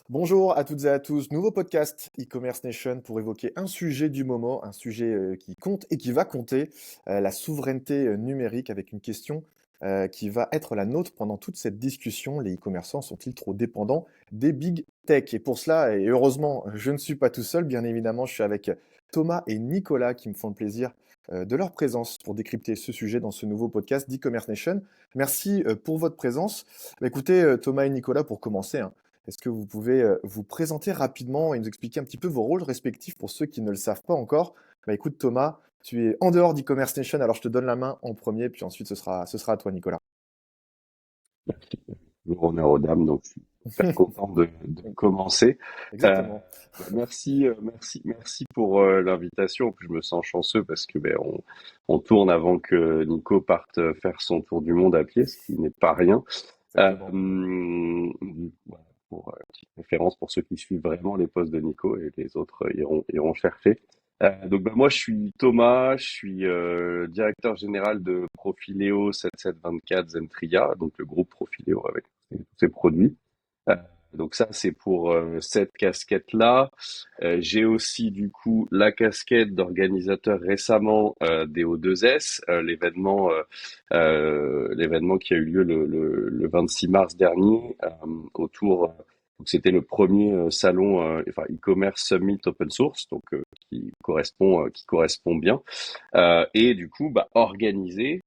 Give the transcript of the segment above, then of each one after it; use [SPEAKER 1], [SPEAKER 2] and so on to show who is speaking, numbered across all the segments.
[SPEAKER 1] Bonjour à toutes et à tous, nouveau podcast e-commerce nation pour évoquer un sujet du moment, un sujet qui compte et qui va compter, la souveraineté numérique avec une question qui va être la nôtre pendant toute cette discussion. Les e-commerçants sont-ils trop dépendants des big tech? Et pour cela, et heureusement, je ne suis pas tout seul, bien évidemment, je suis avec Thomas et Nicolas qui me font le plaisir de leur présence pour décrypter ce sujet dans ce nouveau podcast d'e-commerce nation. Merci pour votre présence. Bah, écoutez, Thomas et Nicolas, pour commencer, hein, est-ce que vous pouvez vous présenter rapidement et nous expliquer un petit peu vos rôles respectifs pour ceux qui ne le savent pas encore? Bah écoute Thomas, tu es en dehors d'e-commerce nation, alors je te donne la main en premier, puis ensuite ce sera à toi Nicolas.
[SPEAKER 2] Le honneur aux dames, donc je suis super content de commencer. Euh,
[SPEAKER 1] Exactement.
[SPEAKER 2] merci pour l'invitation. Je me sens chanceux parce que on tourne avant que Nico parte faire son tour du monde à pied, ce qui n'est pas rien.
[SPEAKER 1] Exactement.
[SPEAKER 2] Voilà, pour petite référence pour ceux qui suivent vraiment les posts de Nico et les autres iront chercher. Moi je suis Thomas, je suis directeur général de Profileo 7724 Zentria, donc le groupe Profileo avec tous ses produits. Euh, donc ça c'est pour cette casquette-là. J'ai aussi du coup la casquette d'organisateur récemment des O2S, l'événement qui a eu lieu le 26 mars dernier autour. Donc c'était le premier salon, enfin e-commerce summit open source, donc qui correspond bien. Et du coup, organisé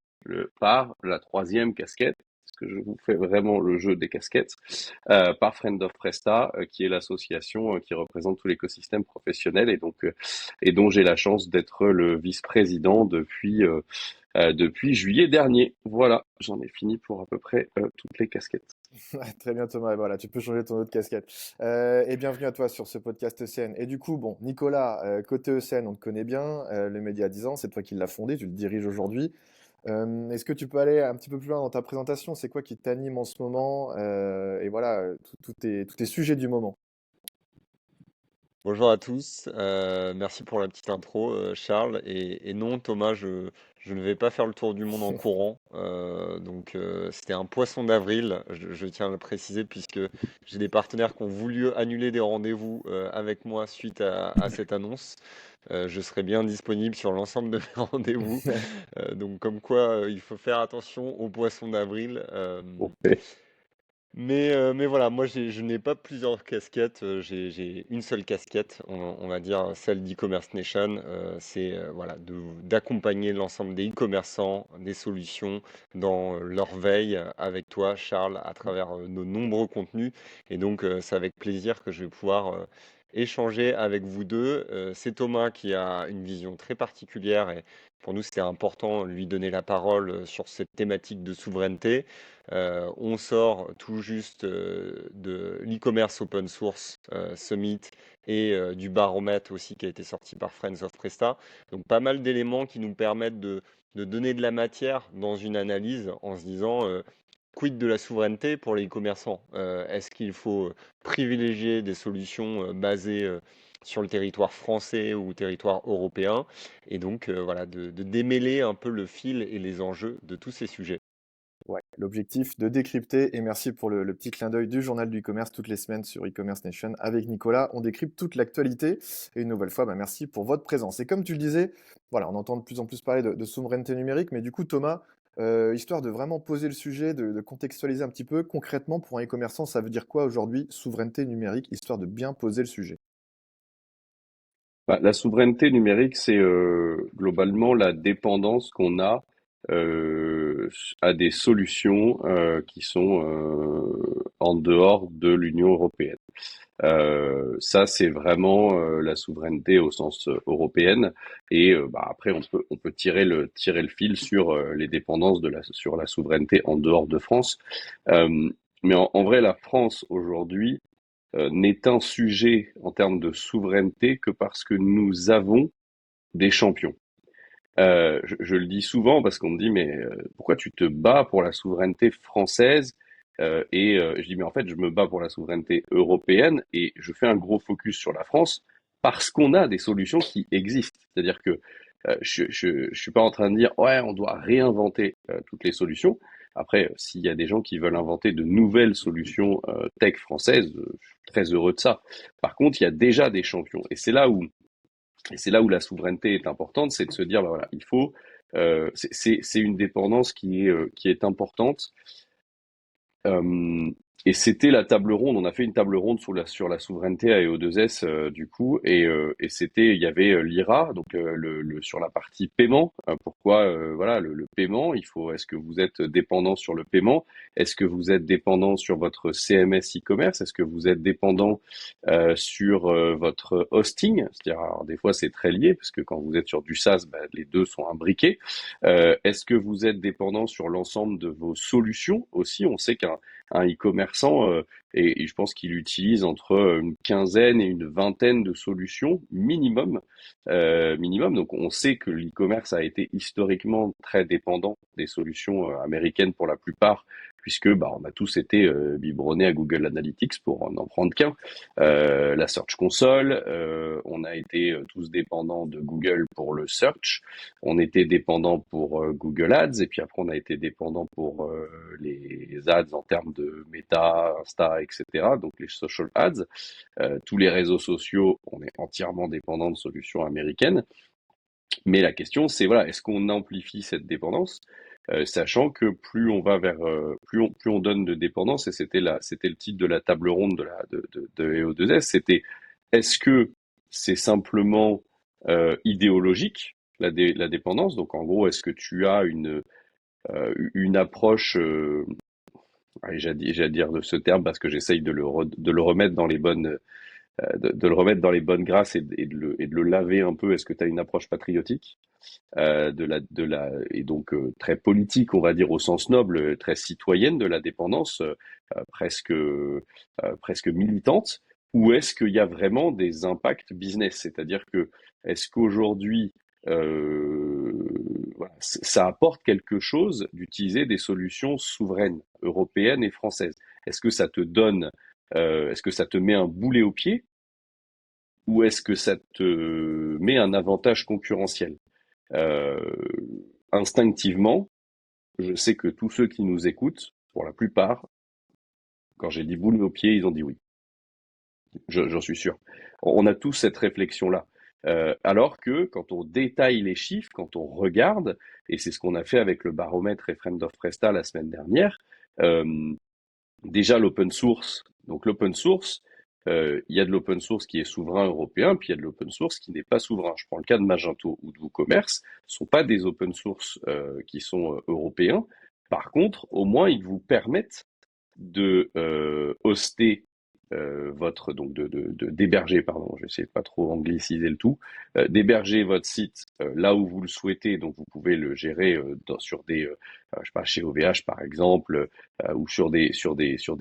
[SPEAKER 2] par la troisième casquette, parce que je vous fais vraiment le jeu des casquettes, par Friend of Presta, qui est l'association qui représente tout l'écosystème professionnel et dont j'ai la chance d'être le vice-président depuis juillet dernier. Voilà, j'en ai fini pour à peu près toutes les casquettes.
[SPEAKER 1] Ouais, très bien Thomas, et voilà, tu peux changer ton autre casquette. Et bienvenue à toi sur ce podcast ECN. Et du coup, bon, Nicolas, côté ECN, on te connaît bien, le média à 10 ans, c'est toi qui l'as fondé, tu le diriges aujourd'hui. Est-ce que tu peux aller un petit peu plus loin dans ta présentation? C'est quoi qui t'anime en ce moment? Et voilà, tous tes sujets du moment.
[SPEAKER 3] Bonjour à tous, merci pour la petite intro, Charles. Et non, Thomas, je ne vais pas faire le tour du monde en courant. C'était un poisson d'avril, je tiens à le préciser, puisque j'ai des partenaires qui ont voulu annuler des rendez-vous avec moi suite à cette annonce. Je serai bien disponible sur l'ensemble de mes rendez-vous. Donc, comme quoi, il faut faire attention aux poissons d'avril. Mais voilà, moi je n'ai pas plusieurs casquettes, j'ai une seule casquette, on va dire celle d'e-commerce nation. C'est voilà, d'accompagner l'ensemble des e-commerçants, des solutions dans leur veille avec toi, Charles, à travers nos nombreux contenus. Et donc c'est avec plaisir que je vais pouvoir échanger avec vous deux. C'est Thomas qui a une vision très particulière et pour nous c'était important de lui donner la parole sur cette thématique de souveraineté. On sort tout juste de l'e-commerce open source Summit et du baromètre aussi qui a été sorti par Friends of Presta. Donc pas mal d'éléments qui nous permettent de donner de la matière dans une analyse en se disant quid de la souveraineté pour les e-commerçants? Est-ce qu'il faut privilégier des solutions basées sur le territoire français ou territoire européen? Et donc voilà, de démêler un peu le fil et les enjeux de tous ces sujets.
[SPEAKER 1] Ouais, l'objectif de décrypter, et merci pour le petit clin d'œil du journal du e-commerce toutes les semaines sur e-commerce nation avec Nicolas. On décrypte toute l'actualité. Et une nouvelle fois, bah, merci pour votre présence. Et comme tu le disais, voilà, on entend de plus en plus parler de souveraineté numérique, mais du coup, Thomas, histoire de vraiment poser le sujet, de contextualiser un petit peu, concrètement, pour un e-commerçant, ça veut dire quoi aujourd'hui, souveraineté numérique, histoire de bien poser le sujet?
[SPEAKER 2] La souveraineté numérique, c'est globalement la dépendance qu'on a à des solutions qui sont en dehors de l'Union européenne. Ça, c'est vraiment la souveraineté au sens européenne. Et après, on peut tirer le fil sur les dépendances sur la souveraineté en dehors de France. Mais en vrai, la France aujourd'hui n'est un sujet en termes de souveraineté que parce que nous avons des champions. Je le dis souvent parce qu'on me dit mais pourquoi tu te bats pour la souveraineté française? Je dis mais en fait je me bats pour la souveraineté européenne et je fais un gros focus sur la France parce qu'on a des solutions qui existent. C'est-à-dire que je suis pas en train de dire ouais on doit réinventer toutes les solutions. Après, s'il y a des gens qui veulent inventer de nouvelles solutions tech françaises, je suis très heureux de ça. Par contre, il y a déjà des champions. Et c'est là où la souveraineté est importante, c'est de se dire, bah voilà, il faut, c'est une dépendance qui est importante. Euh, et c'était la table ronde. On a fait une table ronde sur la souveraineté à EO2S du coup, et il y avait l'IRA, donc sur la partie paiement. Pourquoi voilà le paiement? Est-ce que vous êtes dépendant sur le paiement? Est-ce que vous êtes dépendant sur votre CMS e-commerce? Est-ce que vous êtes dépendant sur votre hosting? C'est-à-dire, alors, des fois c'est très lié parce que quand vous êtes sur du SaaS, bah, les deux sont imbriqués. Est-ce que vous êtes dépendant sur l'ensemble de vos solutions aussi? On sait qu'un e-commerçant, et je pense qu'il utilise entre une quinzaine et une vingtaine de solutions minimum. Minimum. Donc on sait que l'e-commerce a été historiquement très dépendant des solutions américaines pour la plupart, puisque bah, on a tous été biberonnés à Google Analytics pour n'en prendre qu'un. La Search Console, on a été tous dépendants de Google pour le search. On était dépendant pour Google Ads, et puis après on a été dépendant pour les ads en termes de Meta, Insta, etc. Donc les social ads. Tous les réseaux sociaux, on est entièrement dépendant de solutions américaines. Mais la question, c'est voilà, est-ce qu'on amplifie cette dépendance, sachant que plus on va vers, plus on donne de dépendance, et c'était le titre de la table ronde de EO2S, c'était est-ce que c'est simplement idéologique la dépendance, donc en gros, est-ce que tu as une approche, allez, j'allais dire de ce terme parce que j'essaye de le remettre dans les bonnes de le remettre dans les bonnes grâces et de le laver un peu. Est-ce que tu as une approche patriotique et donc très politique, on va dire au sens noble, très citoyenne de la dépendance, presque militante, ou est-ce qu'il y a vraiment des impacts business? C'est-à-dire que est-ce qu'aujourd'hui voilà, ça apporte quelque chose d'utiliser des solutions souveraines, européennes et françaises? Est-ce que ça te donne, est-ce que ça te met un boulet au pied? Ou est-ce que ça te met un avantage concurrentiel? Euh, Instinctivement, je sais que tous ceux qui nous écoutent, pour la plupart, quand j'ai dit boule aux pieds, ils ont dit oui. J'en suis sûr. On a tous cette réflexion-là. Alors que quand on détaille les chiffres, quand on regarde, et c'est ce qu'on a fait avec le baromètre et Friend of Presta la semaine dernière, euh, déjà l'open source. Donc l'open source, il y a de l'open source qui est souverain européen, puis il y a de l'open source qui n'est pas souverain. Je prends le cas de Magento ou de WooCommerce, ce sont pas des open source qui sont européens. Par contre, au moins ils vous permettent de hoster votre donc d'héberger, pardon, je vais essayer de pas trop angliciser le tout, d'héberger votre site là où vous le souhaitez. Donc vous pouvez le gérer sur des je sais pas, chez OVH par exemple, ou sur des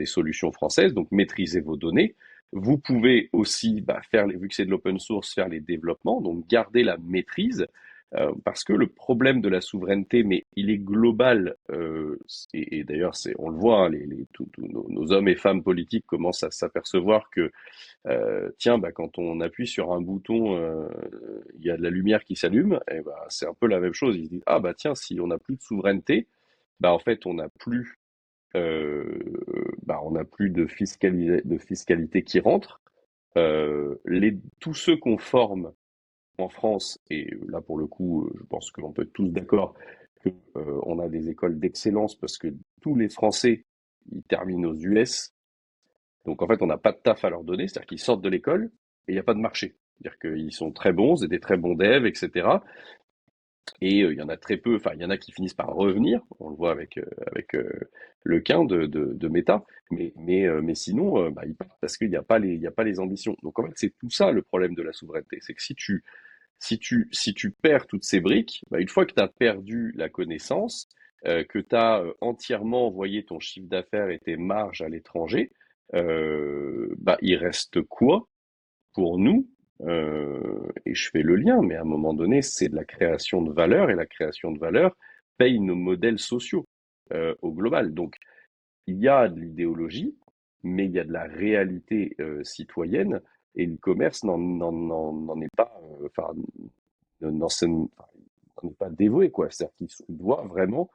[SPEAKER 2] solutions françaises. Donc maîtriser vos données. Vous pouvez aussi vu que c'est de l'open source, faire les développements, donc garder la maîtrise. Parce que le problème de la souveraineté, mais il est global, et d'ailleurs on le voit, hein, tous nos hommes et femmes politiques commencent à s'apercevoir que tiens, quand on appuie sur un bouton, il y a de la lumière qui s'allume, et c'est un peu la même chose. Ils se disent ah tiens, si on n'a plus de souveraineté, en fait euh, on n'a plus de fiscalité qui rentre. Tous ceux qu'on forme en France, et là pour le coup, je pense qu'on peut être tous d'accord que on a des écoles d'excellence parce que tous les Français, ils terminent aux US. Donc en fait, on n'a pas de taf à leur donner, c'est-à-dire qu'ils sortent de l'école et il n'y a pas de marché. C'est-à-dire qu'ils sont très bons, c'est des très bons devs, etc. Et il y en a très peu, enfin il y en a qui finissent par revenir, on le voit avec le Quin de Meta, mais sinon, ils partent parce qu'il n'y a pas les ambitions. Donc en fait, c'est tout ça le problème de la souveraineté, c'est que si tu perds toutes ces briques, une fois que tu as perdu la connaissance, que tu as entièrement envoyé ton chiffre d'affaires et tes marges à l'étranger, il reste quoi pour nous? Et je fais le lien, mais à un moment donné, c'est de la création de valeur, et la création de valeur paye nos modèles sociaux au global. Donc, il y a de l'idéologie, mais il y a de la réalité citoyenne, et l'e-commerce n'en est pas, n'en est pas dévoué, quoi. C'est-à-dire qu'il doit vraiment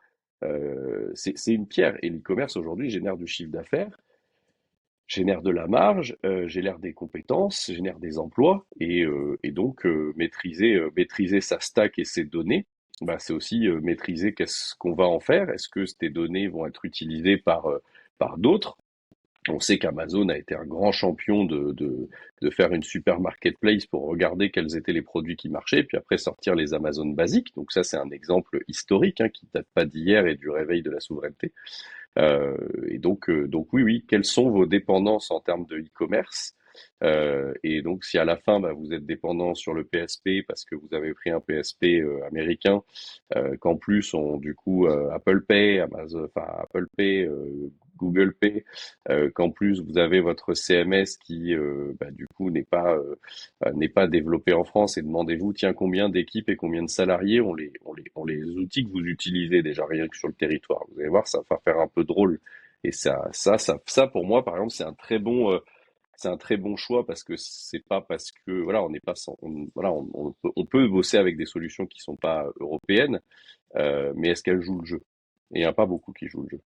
[SPEAKER 2] C'est une pierre. Et l'e-commerce aujourd'hui génère du chiffre d'affaires, génère de la marge, génère des compétences, génère des emplois, et donc maîtriser sa stack et ses données, bah, c'est aussi maîtriser qu'est-ce qu'on va en faire. Est-ce que ces données vont être utilisées par d'autres? On sait qu'Amazon a été un grand champion de faire une super marketplace pour regarder quels étaient les produits qui marchaient, puis après sortir les Amazon basiques. Donc ça, c'est un exemple historique, hein, qui date pas d'hier et du réveil de la souveraineté. Et donc oui, oui, quelles sont vos dépendances en termes de e-commerce? Et donc si à la fin, bah, vous êtes dépendant sur le PSP parce que vous avez pris un PSP américain, qu'en plus du coup Apple Pay, Amazon, enfin Apple Pay, Google Pay, qu'en plus vous avez votre CMS qui bah, du coup n'est pas développé en France, et demandez-vous tiens combien d'équipes et combien de salariés ont les outils que vous utilisez déjà rien que sur le territoire. Vous allez voir, ça va faire un peu drôle. Et ça pour moi par exemple c'est un très bon choix, parce que c'est pas parce que voilà on n'est pas sans, voilà on peut bosser avec des solutions qui sont pas européennes, mais est-ce qu'elles jouent le jeu? Et il n'y en a pas beaucoup qui jouent le jeu.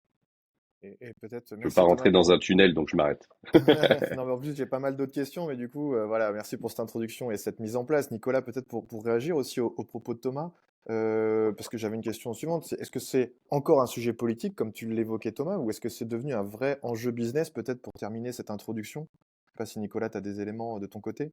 [SPEAKER 1] Et peut-être,
[SPEAKER 2] Je veux pas
[SPEAKER 1] merci Thomas
[SPEAKER 2] rentrer dans
[SPEAKER 1] pour...
[SPEAKER 2] un tunnel, donc je m'arrête.
[SPEAKER 1] Non, mais en plus, j'ai pas mal d'autres questions, mais du coup, voilà, merci pour cette introduction et cette mise en place. Nicolas, peut-être pour réagir aussi aux propos de Thomas, parce que j'avais une question suivante. Est-ce que c'est encore un sujet politique, comme tu l'évoquais Thomas, ou est-ce que c'est devenu un vrai enjeu business, peut-être pour terminer cette introduction? Je sais pas si Nicolas, tu as des éléments de ton côté.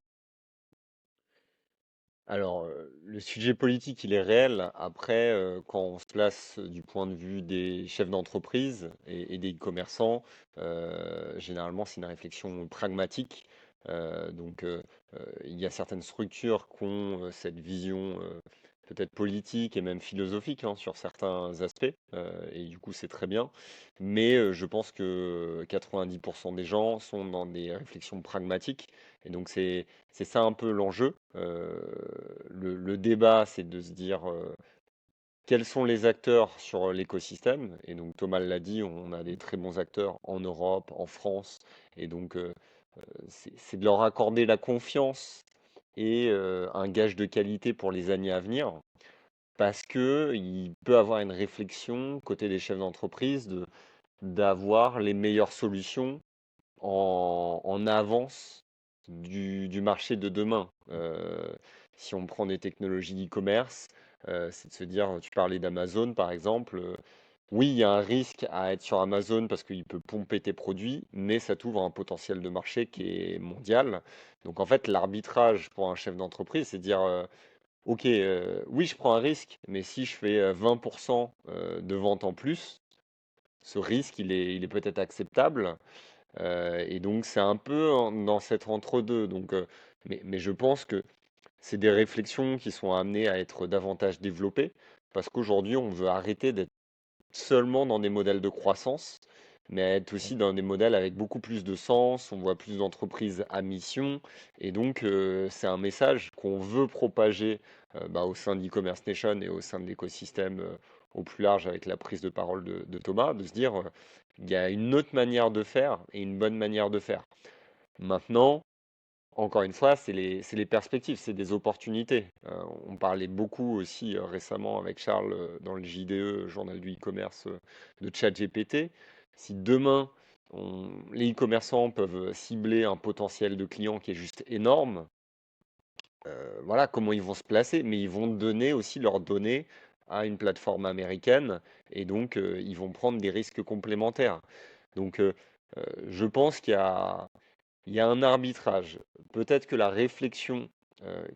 [SPEAKER 3] Alors, le sujet politique, il est réel. Après, quand on se place du point de vue des chefs d'entreprise et des e-commerçants, généralement, c'est une réflexion pragmatique. Donc, il y a certaines structures qui ont cette vision peut-être politique et même philosophique, hein, sur certains aspects, et du coup, c'est très bien. Mais je pense que 90% des gens sont dans des réflexions pragmatiques. Et donc, c'est ça un peu l'enjeu. Le débat, c'est de se dire quels sont les acteurs sur l'écosystème. Et donc Thomas l'a dit, on a des très bons acteurs en Europe, en France. Et donc c'est de leur accorder la confiance et un gage de qualité pour les années à venir. Parce que il peut avoir une réflexion côté des chefs d'entreprise d'avoir les meilleures solutions en avance du marché de demain. Si on prend des technologies d'e-commerce, c'est de se dire, tu parlais d'Amazon par exemple, oui, il y a un risque à être sur Amazon parce qu'il peut pomper tes produits, mais ça t'ouvre un potentiel de marché qui est mondial. Donc en fait, l'arbitrage pour un chef d'entreprise, c'est de dire, ok, oui, je prends un risque, mais si je fais 20% de ventes en plus, ce risque, il est peut-être acceptable. Et donc c'est un peu dans cet entre-deux. Donc, mais je pense que c'est des réflexions qui sont amenées à être davantage développées parce qu'aujourd'hui on veut arrêter d'être seulement dans des modèles de croissance, mais à être aussi dans des modèles avec beaucoup plus de sens. On voit plus d'entreprises à mission, et donc c'est un message qu'on veut propager bah, au sein d'e-commerce nation et au sein de l'écosystème au plus large, avec la prise de parole de Thomas, de se dire il y a une autre manière de faire et une bonne manière de faire. Maintenant, encore une fois, c'est les perspectives, c'est des opportunités. On parlait beaucoup aussi récemment avec Charles dans le JDE, Journal du e-commerce, de ChatGPT. Si demain, les e-commerçants peuvent cibler un potentiel de client qui est juste énorme, voilà comment ils vont se placer, mais ils vont donner aussi leurs données à une plateforme américaine, et donc ils vont prendre des risques complémentaires. Donc je pense qu'il y a un arbitrage. Peut-être que la réflexion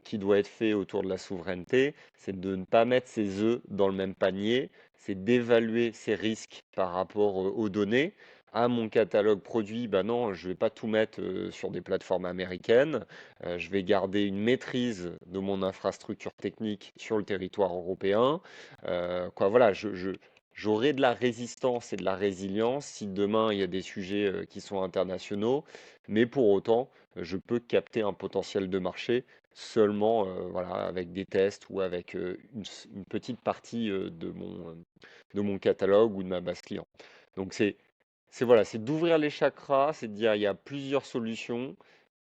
[SPEAKER 3] qui doit être faite autour de la souveraineté, c'est de ne pas mettre ses œufs dans le même panier, c'est d'évaluer ses risques par rapport aux données. À mon catalogue produit, ben non, je ne vais pas tout mettre sur des plateformes américaines. Je vais garder une maîtrise de mon infrastructure technique sur le territoire européen. Quoi, voilà, j'aurai de la résistance et de la résilience si demain il y a des sujets qui sont internationaux, mais pour autant, je peux capter un potentiel de marché seulement voilà, avec des tests ou avec une petite partie de mon catalogue ou de ma base client. Donc voilà, c'est d'ouvrir les chakras, c'est de dire il y a plusieurs solutions.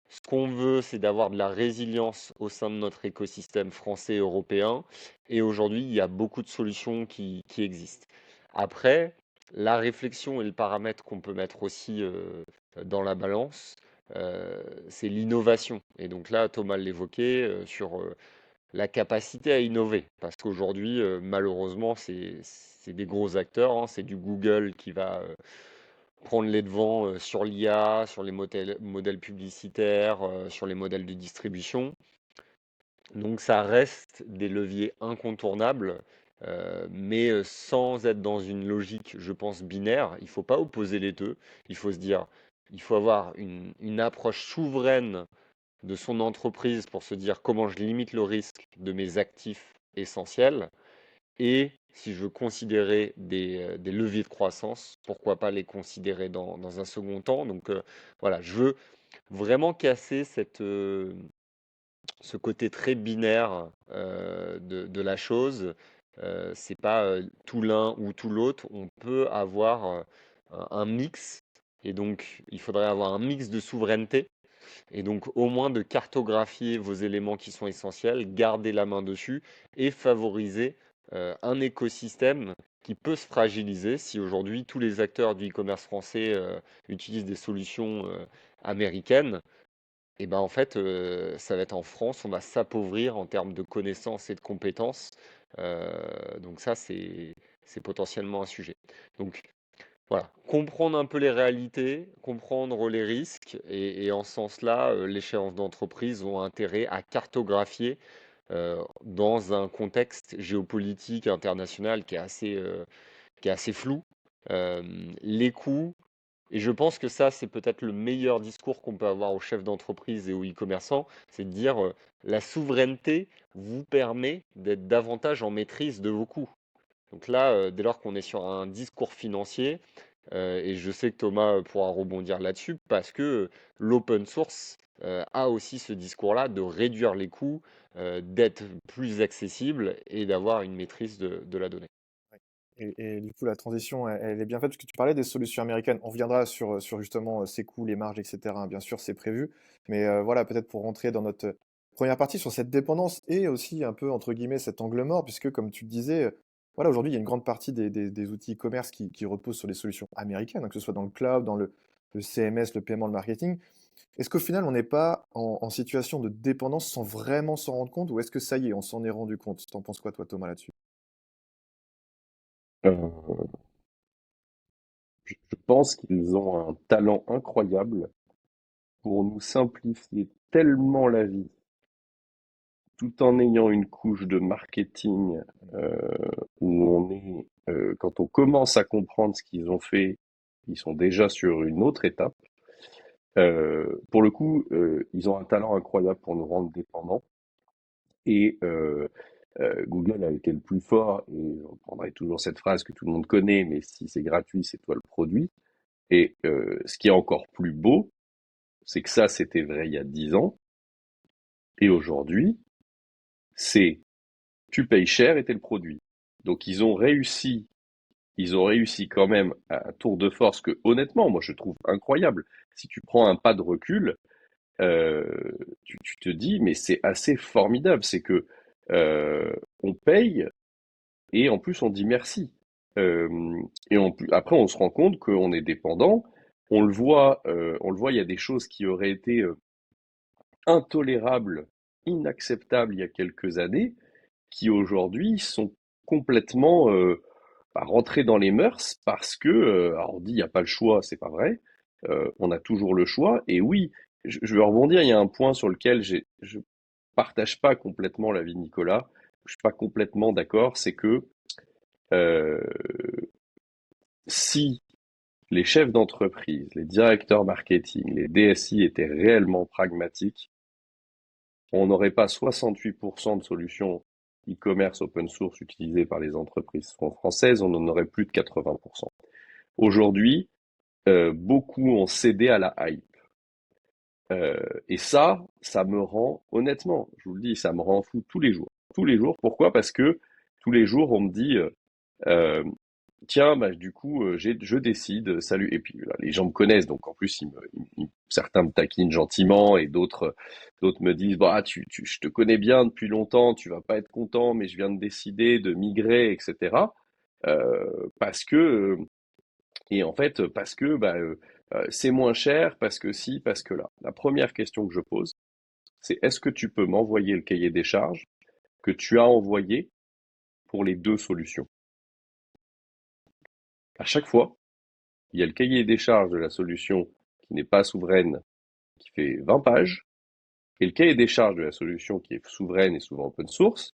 [SPEAKER 3] Ce qu'on veut, c'est d'avoir de la résilience au sein de notre écosystème français et européen. Et aujourd'hui, il y a beaucoup de solutions qui existent. Après, la réflexion et le paramètre qu'on peut mettre aussi dans la balance, c'est l'innovation. Et donc là, Thomas l'évoquait sur la capacité à innover. Parce qu'aujourd'hui, malheureusement, c'est des gros acteurs, hein, c'est du Google qui va prendre les devants sur l'IA, sur les modèles publicitaires, sur les modèles de distribution. Donc ça reste des leviers incontournables, mais sans être dans une logique, je pense, binaire. Il ne faut pas opposer les deux. Il faut se dire, il faut avoir une approche souveraine de son entreprise pour se dire comment je limite le risque de mes actifs essentiels. Et si je veux considérer des leviers de croissance, pourquoi pas les considérer dans un second temps. Donc voilà, je veux vraiment casser ce côté très binaire de la chose. C'est pas tout l'un ou tout l'autre. On peut avoir un mix. Et donc, il faudrait avoir un mix de souveraineté. Et donc, au moins de cartographier vos éléments qui sont essentiels, garder la main dessus et favoriser un écosystème qui peut se fragiliser si aujourd'hui tous les acteurs du e-commerce français utilisent des solutions américaines. Et ben en fait, ça va être en France, on va s'appauvrir en termes de connaissances et de compétences. Donc ça, c'est potentiellement un sujet. Donc voilà, comprendre un peu les réalités, comprendre les risques, et en ce sens-là, les chefs d'entreprise ont intérêt à cartographier dans un contexte géopolitique international qui est assez flou, euh, les coûts. Et je pense que ça, c'est peut-être le meilleur discours qu'on peut avoir aux chefs d'entreprise et aux e-commerçants, c'est de dire la souveraineté vous permet d'être davantage en maîtrise de vos coûts. Donc là, dès lors qu'on est sur un discours financier, et je sais que Thomas pourra rebondir là-dessus, parce que l'open source a aussi ce discours-là de réduire les coûts, d'être plus accessible et d'avoir une maîtrise de la donnée.
[SPEAKER 1] Ouais. Et du coup, la transition, elle est bien faite, parce que tu parlais des solutions américaines. On reviendra sur justement ces coûts, les marges, etc., hein. Bien sûr, c'est prévu. Mais voilà, peut-être pour rentrer dans notre première partie sur cette dépendance et aussi un peu, entre guillemets, cet angle mort, puisque comme tu le disais, voilà, aujourd'hui, il y a une grande partie des outils e-commerce qui reposent sur des solutions américaines, hein, que ce soit dans le cloud, dans le CMS, le paiement, le marketing. Est-ce qu'au final, on n'est pas en situation de dépendance sans vraiment s'en rendre compte, ou est-ce que ça y est, on s'en est rendu compte? T'en penses quoi, toi, Thomas, là-dessus?
[SPEAKER 2] Euh, je pense qu'ils ont un talent incroyable pour nous simplifier tellement la vie, tout en ayant une couche de marketing euh, où quand on commence à comprendre ce qu'ils ont fait, ils sont déjà sur une autre étape. Pour le coup, ils ont un talent incroyable pour nous rendre dépendants. Et Google a été le plus fort, et on prendrait toujours cette phrase que tout le monde connaît, mais si c'est gratuit, c'est toi le produit. Et ce qui est encore plus beau, c'est que ça, c'était vrai il y a 10 ans, et aujourd'hui, c'est tu payes cher et t'es le produit. Donc ils ont réussi quand même à un tour de force que honnêtement, moi je trouve incroyable. Si tu prends un pas de recul, euh, tu te dis mais c'est assez formidable, c'est que on paye et en plus on dit merci. Après on se rend compte qu'on est dépendant. On le voit, il y a des choses qui auraient été intolérables, inacceptables il y a quelques années, qui aujourd'hui sont complètement rentrées dans les mœurs parce que, alors on dit il n'y a pas le choix, c'est pas vrai, on a toujours le choix. Et oui, je veux rebondir, il y a un point sur lequel je partage pas complètement l'avis de Nicolas, je suis pas complètement d'accord, c'est que euh, si les chefs d'entreprise, les directeurs marketing, les DSI étaient réellement pragmatiques, on n'aurait pas 68% de solutions e-commerce open source utilisées par les entreprises françaises, on en aurait plus de 80%. Aujourd'hui, beaucoup ont cédé à la hype. Et ça me rend, honnêtement, je vous le dis, ça me rend fou tous les jours. Tous les jours. Pourquoi? Parce que tous les jours, on me dit, euh, tiens, bah, du coup, je décide, salut. Et puis là, les gens me connaissent, donc en plus, certains me taquinent gentiment et d'autres me disent, bah, je te connais bien depuis longtemps, tu vas pas être content, mais je viens de décider de migrer, etc. parce que et en fait parce que c'est moins cher, parce que si, parce que là. La première question que je pose, c'est est-ce que tu peux m'envoyer le cahier des charges que tu as envoyé pour les deux solutions? À chaque fois, il y a le cahier des charges de la solution qui n'est pas souveraine, qui fait 20 pages, et le cahier des charges de la solution qui est souveraine et souvent open source,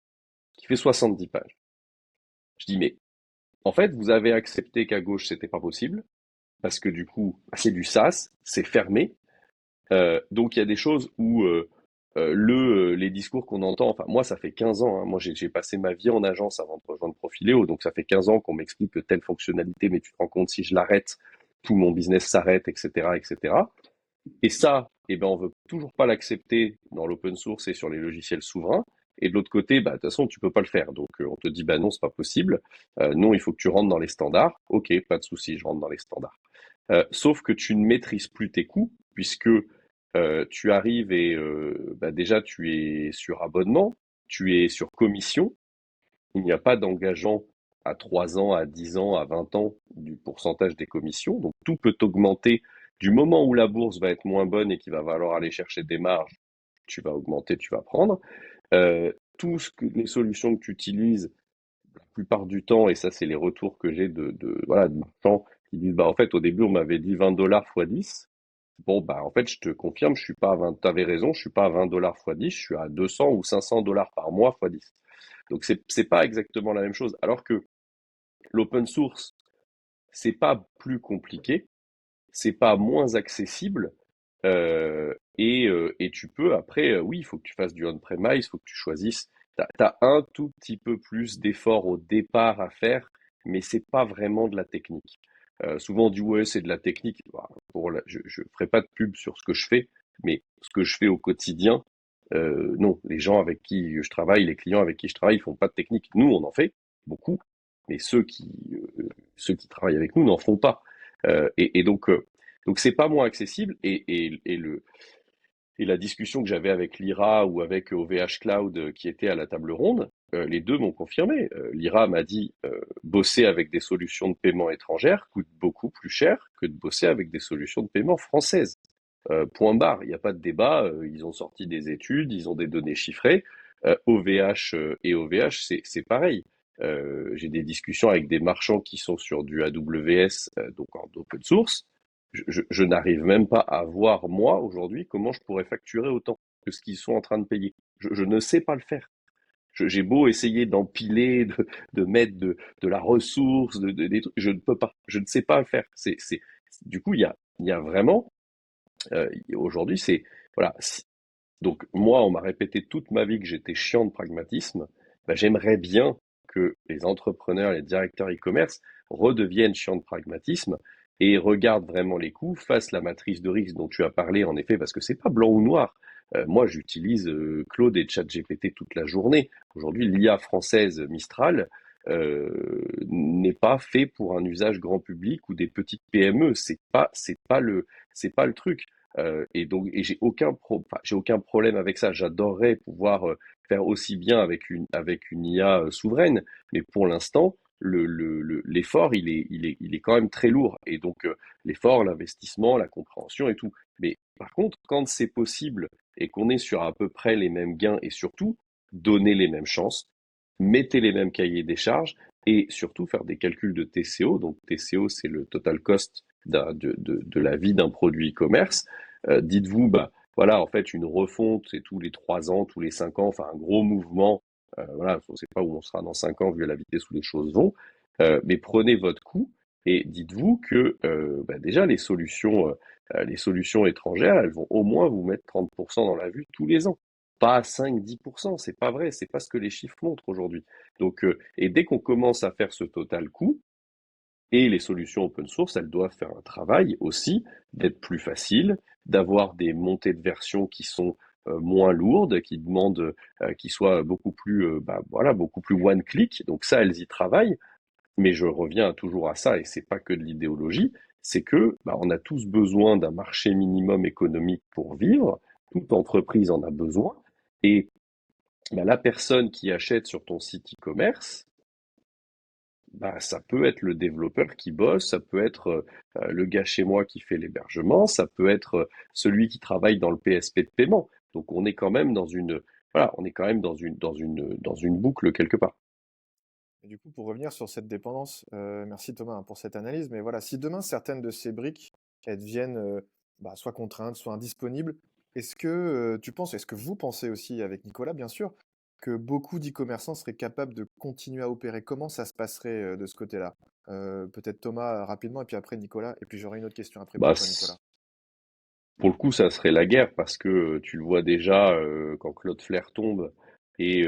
[SPEAKER 2] qui fait 70 pages. Je dis, mais en fait, vous avez accepté qu'à gauche, c'était pas possible, parce que du coup, c'est du SaaS, c'est fermé. Donc il y a des choses où les discours qu'on entend, enfin moi ça fait 15 ans, hein, moi j'ai passé ma vie en agence avant de rejoindre Profiléo, donc ça fait 15 ans qu'on m'explique que telle fonctionnalité, mais tu te rends compte si je l'arrête, tout mon business s'arrête, etc., etc. Et ça, eh ben on veut toujours pas l'accepter dans l'open source et sur les logiciels souverains. Et de l'autre côté, de toute façon, tu peux pas le faire. Donc, on te dit, bah non, c'est pas possible. Non, il faut que tu rentres dans les standards. Ok, pas de souci, je rentre dans les standards. Sauf que tu ne maîtrises plus tes coûts, puisque tu arrives et déjà tu es sur abonnement, tu es sur commission. Il n'y a pas d'engagement à 3 ans, à 10 ans, à 20 ans du pourcentage des commissions. Donc tout peut augmenter du moment où la bourse va être moins bonne et qu'il va falloir aller chercher des marges. Tu vas augmenter, tu vas prendre. Les solutions que tu utilises, la plupart du temps, et ça c'est les retours que j'ai de marchands qui disent, bah en fait au début on m'avait dit 20 dollars x 10. Bon, bah, en fait, je te confirme, je suis pas à 20, t'avais raison, je suis pas à 20 dollars x 10, je suis à 200 ou 500 dollars par mois x 10. Donc, c'est pas exactement la même chose. Alors que l'open source, c'est pas plus compliqué, c'est pas moins accessible, et tu peux après, oui, il faut que tu fasses du on-premise, il faut que tu choisisses. T'as un tout petit peu plus d'effort au départ à faire, mais c'est pas vraiment de la technique. Souvent on dit ouais, c'est de la technique. Bah, je ferai pas de pub sur ce que je fais, mais ce que je fais au quotidien, non. Les gens avec qui je travaille, les clients avec qui je travaille, ils font pas de technique. Nous, on en fait beaucoup, mais ceux qui travaillent avec nous n'en font pas. Donc c'est pas moins accessible et la discussion que j'avais avec Lyra ou avec OVH Cloud qui était à la table ronde, les deux m'ont confirmé. Lyra m'a dit bosser avec des solutions de paiement étrangères coûte beaucoup plus cher que de bosser avec des solutions de paiement françaises. Point barre, il n'y a pas de débat. Ils ont sorti des études, ils ont des données chiffrées. OVH et OVH, c'est pareil. J'ai des discussions avec des marchands qui sont sur du AWS, donc en open source. Je n'arrive même pas à voir, moi, aujourd'hui, comment je pourrais facturer autant que ce qu'ils sont en train de payer. Je ne sais pas le faire. J'ai beau essayer d'empiler, de mettre de la ressource, des trucs, je ne peux pas. Je ne sais pas le faire. Du coup, il y a vraiment, aujourd'hui, voilà. Donc, moi, on m'a répété toute ma vie que j'étais chiant de pragmatisme. Ben, j'aimerais bien que les entrepreneurs, les directeurs e-commerce redeviennent chiants de pragmatisme et regardent vraiment les coûts, fassent la matrice de risque dont tu as parlé, en effet, parce que c'est pas blanc ou noir. Moi, j'utilise Claude et ChatGPT toute la journée. Aujourd'hui, l'IA française Mistral n'est pas fait pour un usage grand public ou des petites PME. C'est pas le truc. Et j'ai aucun problème avec ça. J'adorerais pouvoir faire aussi bien avec une IA souveraine, mais pour l'instant, l'effort, il est quand même très lourd. Et donc, l'effort, l'investissement, la compréhension et tout. Mais par contre, quand c'est possible et qu'on est sur à peu près les mêmes gains et surtout, donner les mêmes chances, mettez les mêmes cahiers des charges et surtout faire des calculs de TCO. Donc, TCO, c'est le total cost de la vie d'un produit e-commerce. Dites-vous, bah, voilà, en fait, une refonte, c'est tous les 3 ans, tous les 5 ans, enfin, un gros mouvement. Voilà, on ne sait pas où on sera dans 5 ans vu à la vitesse où les choses vont. Mais prenez votre coût et dites-vous que déjà les solutions étrangères, elles vont au moins vous mettre 30% dans la vue tous les ans. Pas 5-10%, c'est pas vrai, c'est pas ce que les chiffres montrent aujourd'hui. Donc, et dès qu'on commence à faire ce total coût, et les solutions open source, elles doivent faire un travail aussi d'être plus faciles, d'avoir des montées de version qui sont moins lourdes, qui soient beaucoup plus, voilà, beaucoup plus one click. Donc ça, elles y travaillent. Mais je reviens toujours à ça, et c'est pas que de l'idéologie, c'est que on a tous besoin d'un marché minimum économique pour vivre. Toute entreprise en a besoin. Et la personne qui achète sur ton site e-commerce, bah, ça peut être le développeur qui bosse, ça peut être le gars chez moi qui fait l'hébergement, ça peut être celui qui travaille dans le PSP de paiement. Donc on est quand même dans une, voilà, on est quand même dans une boucle quelque part.
[SPEAKER 1] Et du coup, pour revenir sur cette dépendance, merci Thomas, hein, pour cette analyse, mais voilà, si demain certaines de ces briques, elles deviennent bah, soit contraintes, soit indisponibles, est-ce que tu penses, est-ce que vous pensez aussi avec Nicolas, bien sûr, que beaucoup d'e-commerçants seraient capables de continuer à opérer? Comment ça se passerait de ce côté-là? Peut-être Thomas rapidement, et puis après Nicolas, et puis j'aurai une autre question après
[SPEAKER 2] Bah,
[SPEAKER 1] pour toi, Nicolas.
[SPEAKER 2] pour le coup, ça serait la guerre parce que tu le vois déjà quand Claude Flair tombe et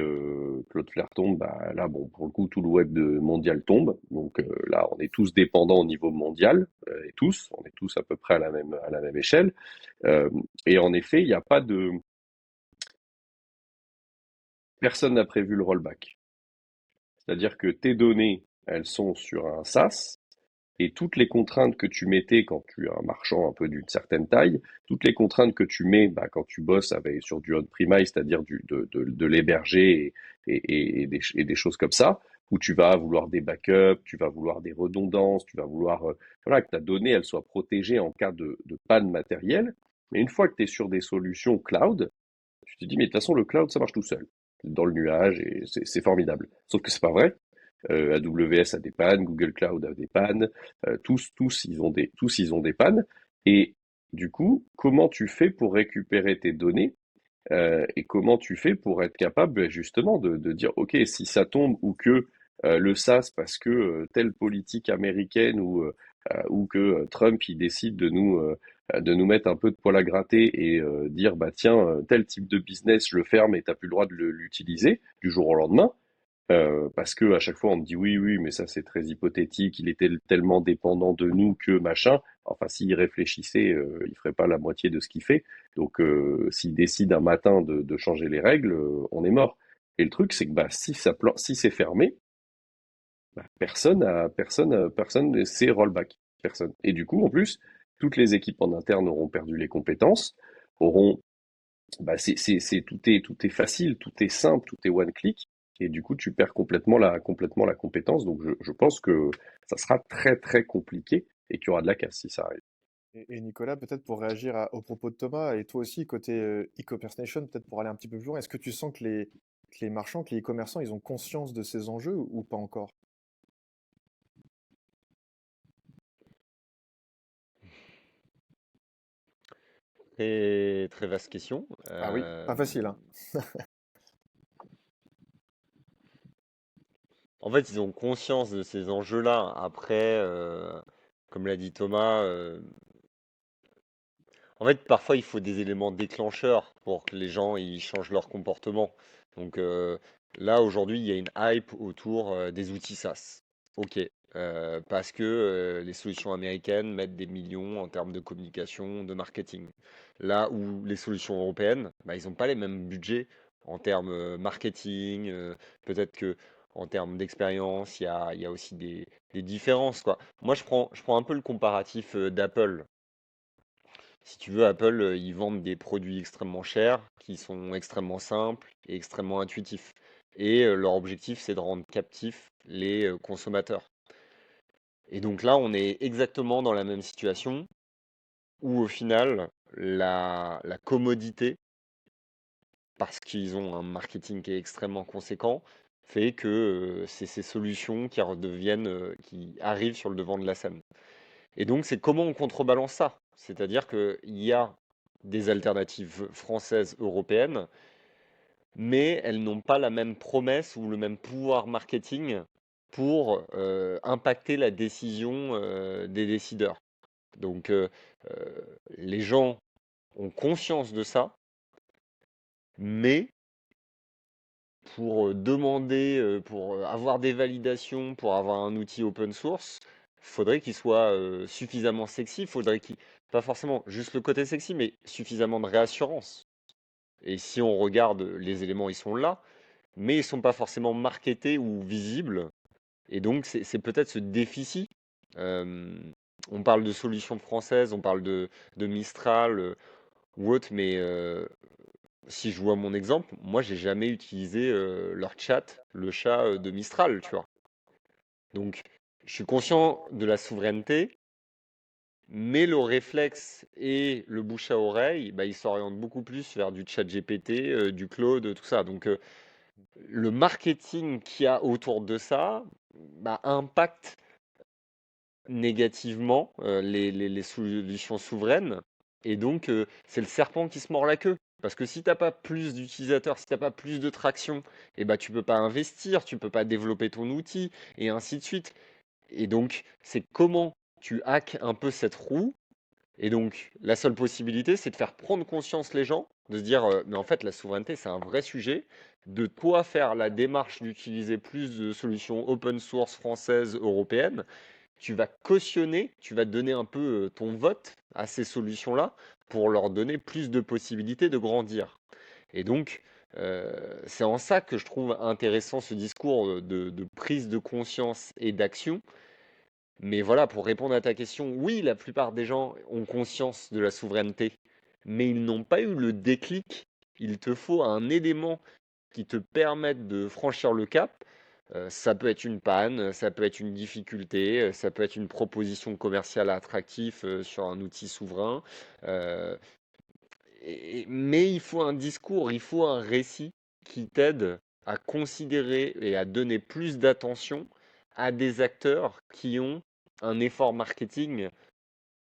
[SPEAKER 2] Claude Flair tombe, bah là bon pour le coup tout le mondial tombe. Donc là on est tous dépendants au niveau mondial et tous, on est tous à peu près à la même échelle. Euh, et en effet, il n'y a pas de personne n'a prévu le rollback. C'est-à-dire que tes données, elles sont sur un SaaS. Et toutes les contraintes que tu mettais quand tu es un marchand un peu d'une certaine taille, toutes les contraintes que tu mets bah, quand tu bosses avec, sur du on-premise, c'est-à-dire de l'héberger et des choses comme ça, où tu vas vouloir des backups, tu vas vouloir des redondances, tu vas vouloir voilà, que ta donnée elle soit protégée en cas de panne matérielle. Mais une fois que tu es sur des solutions cloud, tu te dis, mais de toute façon, le cloud, ça marche tout seul, dans le nuage, et c'est formidable. Sauf que c'est pas vrai. AWS a des pannes, Google Cloud a des pannes, tous ils ont des pannes. Et du coup, comment tu fais pour récupérer tes données et comment tu fais pour être capable justement de dire, OK, si ça tombe ou que le SaaS, parce que telle politique américaine ou que Trump il décide de nous mettre un peu de poil à gratter et dire, bah tiens, tel type de business, je le ferme et t'as plus le droit de l'utiliser du jour au lendemain. Parce que à chaque fois on me dit oui, oui, mais ça c'est très hypothétique, il était tellement dépendant de nous que machin. Enfin, s'il réfléchissait, il ferait pas la moitié de ce qu'il fait. Donc, s'il décide un matin de changer les règles, on est mort. Et le truc, c'est que bah, si c'est fermé, bah, personne ne sait rollback. Personne. Et du coup, en plus, toutes les équipes en interne auront perdu les compétences, auront bah tout est facile, tout est simple, tout est one click, et du coup tu perds complètement la compétence. Donc je pense que ça sera très très compliqué et qu'il y aura de la casse si ça arrive.
[SPEAKER 1] Et Nicolas, peut-être pour réagir aux propos de Thomas, et toi aussi, côté e-commerce nation, peut-être pour aller un petit peu plus loin, est-ce que tu sens que les marchands, que les e-commerçants, ils ont conscience de ces enjeux ou pas encore?
[SPEAKER 3] Très, très vaste question.
[SPEAKER 1] Ah oui, pas facile, hein.
[SPEAKER 3] En fait, ils ont conscience de ces enjeux-là. Après, comme l'a dit Thomas, en fait, parfois, il faut des éléments déclencheurs pour que les gens ils changent leur comportement. Donc là, aujourd'hui, il y a une hype autour des outils SaaS. Ok. Parce que les solutions américaines mettent des millions en termes de communication, de marketing. Là où les solutions européennes, bah, ils n'ont pas les mêmes budgets en termes marketing. Peut-être que en termes d'expérience, il y a aussi des différences, quoi. Moi, je prends un peu le comparatif d'Apple. Si tu veux, Apple, ils vendent des produits extrêmement chers, qui sont extrêmement simples et extrêmement intuitifs. Et leur objectif, c'est de rendre captifs les consommateurs. Et donc là, on est exactement dans la même situation où au final, la commodité, parce qu'ils ont un marketing qui est extrêmement conséquent, fait que c'est ces solutions qui redeviennent, qui arrivent sur le devant de la scène. Et donc, c'est comment on contrebalance ça? C'est-à-dire qu'il y a des alternatives françaises, européennes, mais elles n'ont pas la même promesse ou le même pouvoir marketing pour impacter la décision des décideurs. Donc, les gens ont conscience de ça, mais pour demander, pour avoir des validations, pour avoir un outil open source, faudrait qu'il soit suffisamment sexy, faudrait qu'il, pas forcément juste le côté sexy, mais suffisamment de réassurance. Et si on regarde les éléments, ils sont là, mais ils sont pas forcément marketés ou visibles. Et donc c'est peut-être ce déficit. Euh, on parle de solutions françaises, on parle de Mistral ou autre, mais si je vois mon exemple, moi j'ai jamais utilisé leur chat, le chat de Mistral, tu vois. Donc, je suis conscient de la souveraineté, mais le réflexe et le bouche à oreille, bah, ils s'orientent beaucoup plus vers du chat GPT, du cloud, tout ça. Donc, le marketing qu'il y a autour de ça bah, impacte négativement les solutions souveraines. Et donc, c'est le serpent qui se mord la queue. Parce que si tu n'as pas plus d'utilisateurs, si tu n'as pas plus de traction, eh ben, tu ne peux pas investir, tu ne peux pas développer ton outil, et ainsi de suite. Et donc, c'est comment tu hacks un peu cette roue. Et donc, la seule possibilité, c'est de faire prendre conscience les gens, de se dire, mais en fait, la souveraineté, c'est un vrai sujet, de toi faire la démarche d'utiliser plus de solutions open source françaises, européennes, tu vas cautionner, tu vas donner un peu ton vote à ces solutions-là pour leur donner plus de possibilités de grandir. Et donc, c'est en ça que je trouve intéressant ce discours de prise de conscience et d'action. Mais voilà, pour répondre à ta question, oui, la plupart des gens ont conscience de la souveraineté, mais ils n'ont pas eu le déclic. Il te faut un élément qui te permette de franchir le cap. Ça peut être une panne, ça peut être une difficulté, ça peut être une proposition commerciale attractive sur un outil souverain. euh, mais il faut un discours, il faut un récit qui t'aide à considérer et à donner plus d'attention à des acteurs qui ont un effort marketing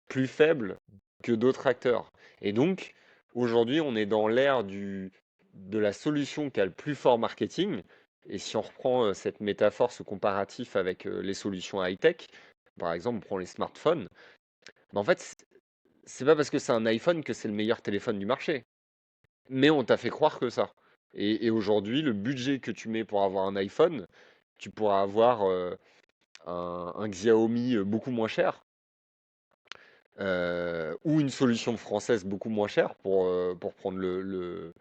[SPEAKER 3] plus faible que d'autres acteurs. Et donc, aujourd'hui, on est dans l'ère de la solution qui a le plus fort marketing. Et si on reprend cette métaphore, ce comparatif avec les solutions high-tech, par exemple, on prend les smartphones, mais en fait, c'est pas parce que c'est un iPhone que c'est le meilleur téléphone du marché. Mais on t'a fait croire que ça. Et aujourd'hui, le budget que tu mets pour avoir un iPhone, tu pourras avoir un Xiaomi beaucoup moins cher ou une solution française beaucoup moins chère pour prendre le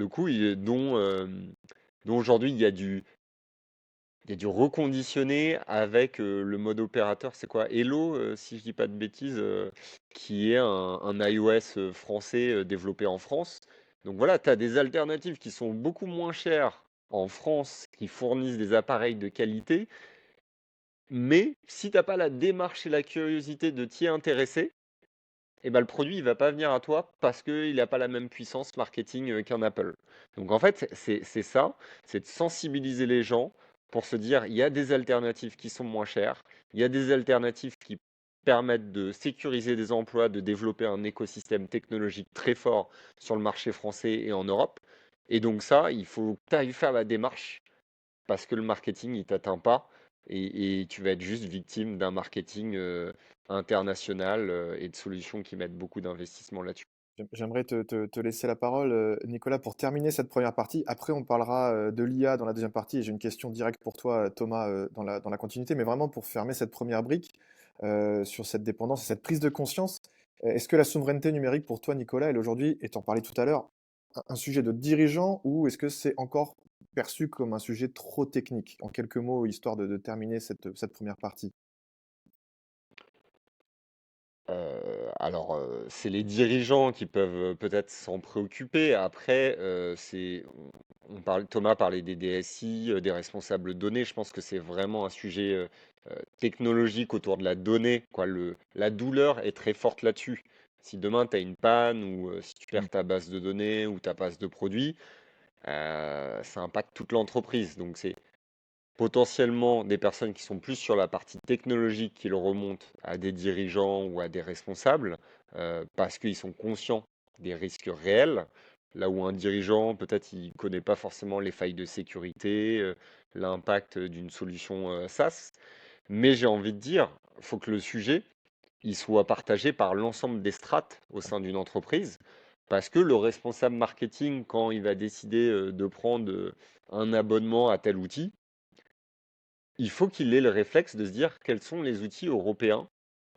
[SPEAKER 3] coup, dont aujourd'hui il y a du reconditionné avec le mode opérateur, c'est quoi? Hello, si je dis pas de bêtises, qui est un iOS français développé en France. Donc voilà, tu as des alternatives qui sont beaucoup moins chères en France, qui fournissent des appareils de qualité. Mais si t'as pas la démarche et la curiosité de t'y intéresser, eh ben, le produit il va pas venir à toi parce qu'il n'a pas la même puissance marketing qu'un Apple. Donc en fait, c'est ça, c'est de sensibiliser les gens pour se dire il y a des alternatives qui sont moins chères, il y a des alternatives qui permettent de sécuriser des emplois, de développer un écosystème technologique très fort sur le marché français et en Europe. Et donc ça, il faut que tu ailles faire la démarche parce que le marketing, il t'atteint pas et tu vas être juste victime d'un marketing international et de solutions qui mettent beaucoup d'investissement là-dessus.
[SPEAKER 1] J'aimerais te laisser la parole, Nicolas, pour terminer cette première partie. Après, on parlera de l'IA dans la deuxième partie. Et j'ai une question directe pour toi, Thomas, dans la continuité. Mais vraiment pour fermer cette première brique sur cette dépendance et cette prise de conscience. Est-ce que la souveraineté numérique pour toi, Nicolas, elle aujourd'hui, et t'en parlais tout à l'heure, un sujet de dirigeant ou est-ce que c'est encore perçu comme un sujet trop technique? En quelques mots, histoire de terminer cette première partie.
[SPEAKER 3] Alors, c'est les dirigeants qui peuvent peut-être s'en préoccuper. Après, Thomas parlait des DSI, des responsables données. Je pense que c'est vraiment un sujet technologique autour de la donnée, quoi. La douleur est très forte là-dessus. Si demain tu as une panne ou si tu
[SPEAKER 1] Mm.
[SPEAKER 3] perds ta base de données ou ta base de produits, ça impacte toute l'entreprise. Donc, c'est potentiellement des personnes qui sont plus sur la partie technologique qui le remontent à des dirigeants ou à des responsables parce qu'ils sont conscients des risques réels. Là où un dirigeant, peut-être, il ne connaît pas forcément les failles de sécurité, l'impact d'une solution SaaS. Mais j'ai envie de dire, il faut que le sujet il soit partagé par l'ensemble des strates au sein d'une entreprise. Parce que le responsable marketing, quand il va décider de prendre un abonnement à tel outil, il faut qu'il ait le réflexe de se dire quels sont les outils européens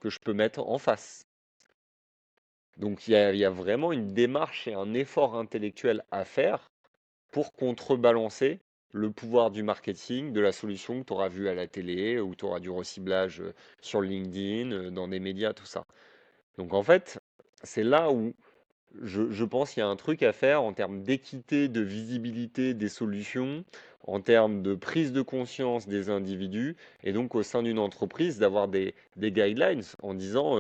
[SPEAKER 3] que je peux mettre en face. Donc il y a vraiment une démarche et un effort intellectuel à faire pour contrebalancer le pouvoir du marketing, de la solution que tu auras vue à la télé, où tu auras du reciblage sur LinkedIn, dans des médias, tout ça. Donc en fait, c'est là où je pense qu'il y a un truc à faire en termes d'équité, de visibilité des solutions, en termes de prise de conscience des individus, et donc au sein d'une entreprise, d'avoir des guidelines en disant,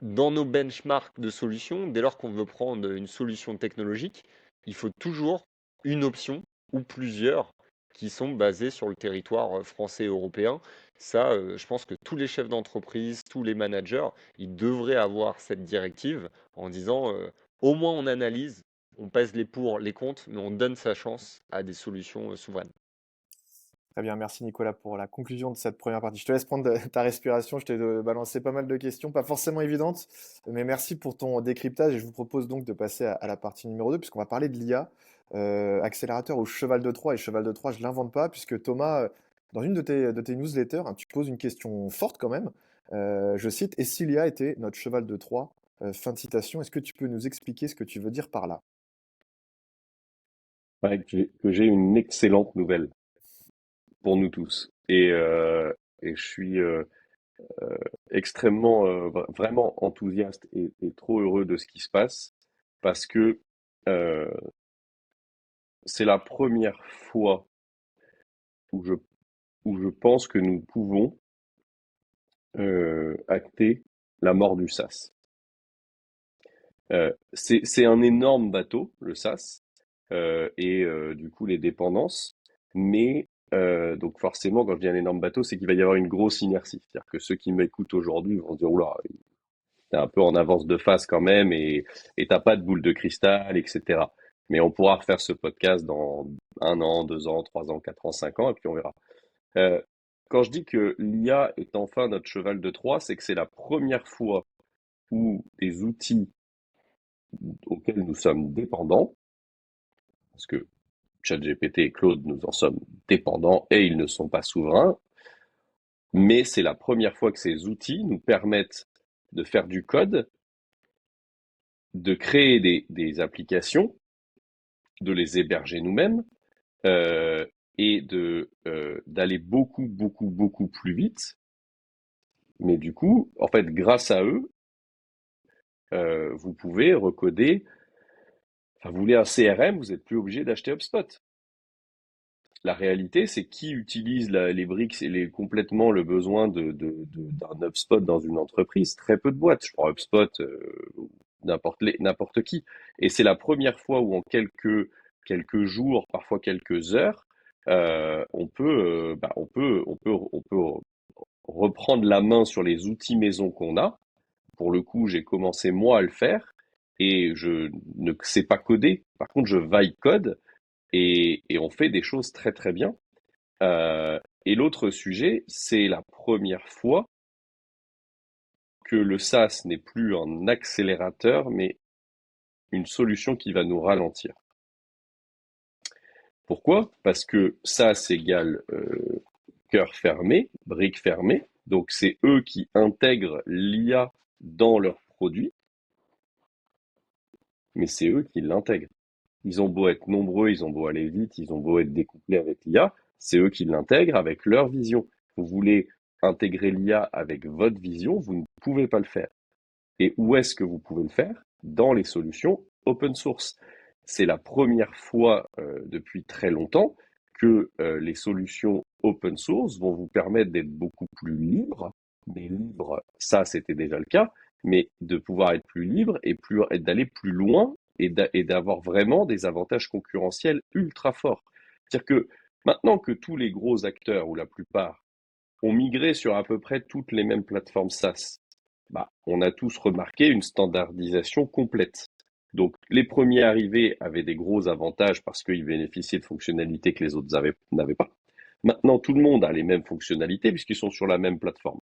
[SPEAKER 3] dans nos benchmarks de solutions, dès lors qu'on veut prendre une solution technologique, il faut toujours une option ou plusieurs qui sont basées sur le territoire français et européen. Ça, je pense que tous les chefs d'entreprise, tous les managers, ils devraient avoir cette directive en disant, au moins on analyse, on pèse les pour, les contre, mais on donne sa chance à des solutions souveraines.
[SPEAKER 1] Très bien, merci Nicolas pour la conclusion de cette première partie. Je te laisse prendre ta respiration, je t'ai balancé pas mal de questions, pas forcément évidentes, mais merci pour ton décryptage et je vous propose donc de passer à la partie numéro 2 puisqu'on va parler de l'IA, accélérateur ou cheval de Troie. Et cheval de Troie, je ne l'invente pas puisque Thomas, dans une de tes newsletters, hein, tu poses une question forte quand même. Je cite, et si l'IA était notre cheval de Troie? Fin de citation. Est-ce que tu peux nous expliquer ce que tu veux dire par là?
[SPEAKER 2] Ouais, que j'ai une excellente nouvelle pour nous tous. Et je suis extrêmement, vraiment enthousiaste et trop heureux de ce qui se passe parce que euh, c'est la première fois où je, où je pense que nous pouvons acter la mort du SaaS. C'est un énorme bateau, le SaaS, du coup les dépendances, mais donc forcément, quand je dis un énorme bateau, c'est qu'il va y avoir une grosse inertie. C'est-à-dire que ceux qui m'écoutent aujourd'hui vont se dire, oula, t'es un peu en avance de phase quand même et t'as pas de boule de cristal, etc. Mais on pourra refaire ce podcast dans 1 an, 2 ans, 3 ans, 4 ans, 5 ans, et puis on verra. Euh, Quand je dis que l'IA est enfin notre cheval de Troie, c'est que c'est la première fois où des outils auxquels nous sommes dépendants, parce que ChatGPT et Claude, nous en sommes dépendants et ils ne sont pas souverains, mais c'est la première fois que ces outils nous permettent de faire du code, de créer des applications, de les héberger nous-mêmes euh, et d'aller beaucoup, beaucoup, beaucoup plus vite. Mais du coup, en fait, grâce à eux, vous pouvez recoder. Enfin, vous voulez un CRM, vous n'êtes plus obligé d'acheter HubSpot. La réalité, c'est qui utilise les briques et complètement le besoin d'un HubSpot dans une entreprise. Très peu de boîtes. Je prends HubSpot, n'importe qui. Et c'est la première fois où en quelques jours, parfois quelques heures, on peut reprendre la main sur les outils maison qu'on a. Pour le coup, j'ai commencé moi à le faire et je ne sais pas coder. Par contre, je vibe code et on fait des choses très très bien. Et l'autre sujet, c'est la première fois que le SaaS n'est plus un accélérateur, mais une solution qui va nous ralentir. Pourquoi? Parce que SaaS égale cœur fermé, brique fermée. Donc c'est eux qui intègrent l'IA dans leurs produits, mais c'est eux qui l'intègrent. Ils ont beau être nombreux, ils ont beau aller vite, ils ont beau être découplés avec l'IA, c'est eux qui l'intègrent avec leur vision. Vous voulez intégrer l'IA avec votre vision, vous ne pouvez pas le faire. Et où est-ce que vous pouvez le faire? Dans les solutions open source. C'est la première fois depuis très longtemps que les solutions open source vont vous permettre d'être beaucoup plus libre. Mais libre, ça c'était déjà le cas, mais de pouvoir être plus libre et d'aller plus loin et d'avoir vraiment des avantages concurrentiels ultra forts. C'est-à-dire que maintenant que tous les gros acteurs, ou la plupart, ont migré sur à peu près toutes les mêmes plateformes SaaS, bah, on a tous remarqué une standardisation complète. Donc, les premiers arrivés avaient des gros avantages parce qu'ils bénéficiaient de fonctionnalités que les autres n'avaient pas. Maintenant, tout le monde a les mêmes fonctionnalités puisqu'ils sont sur la même plateforme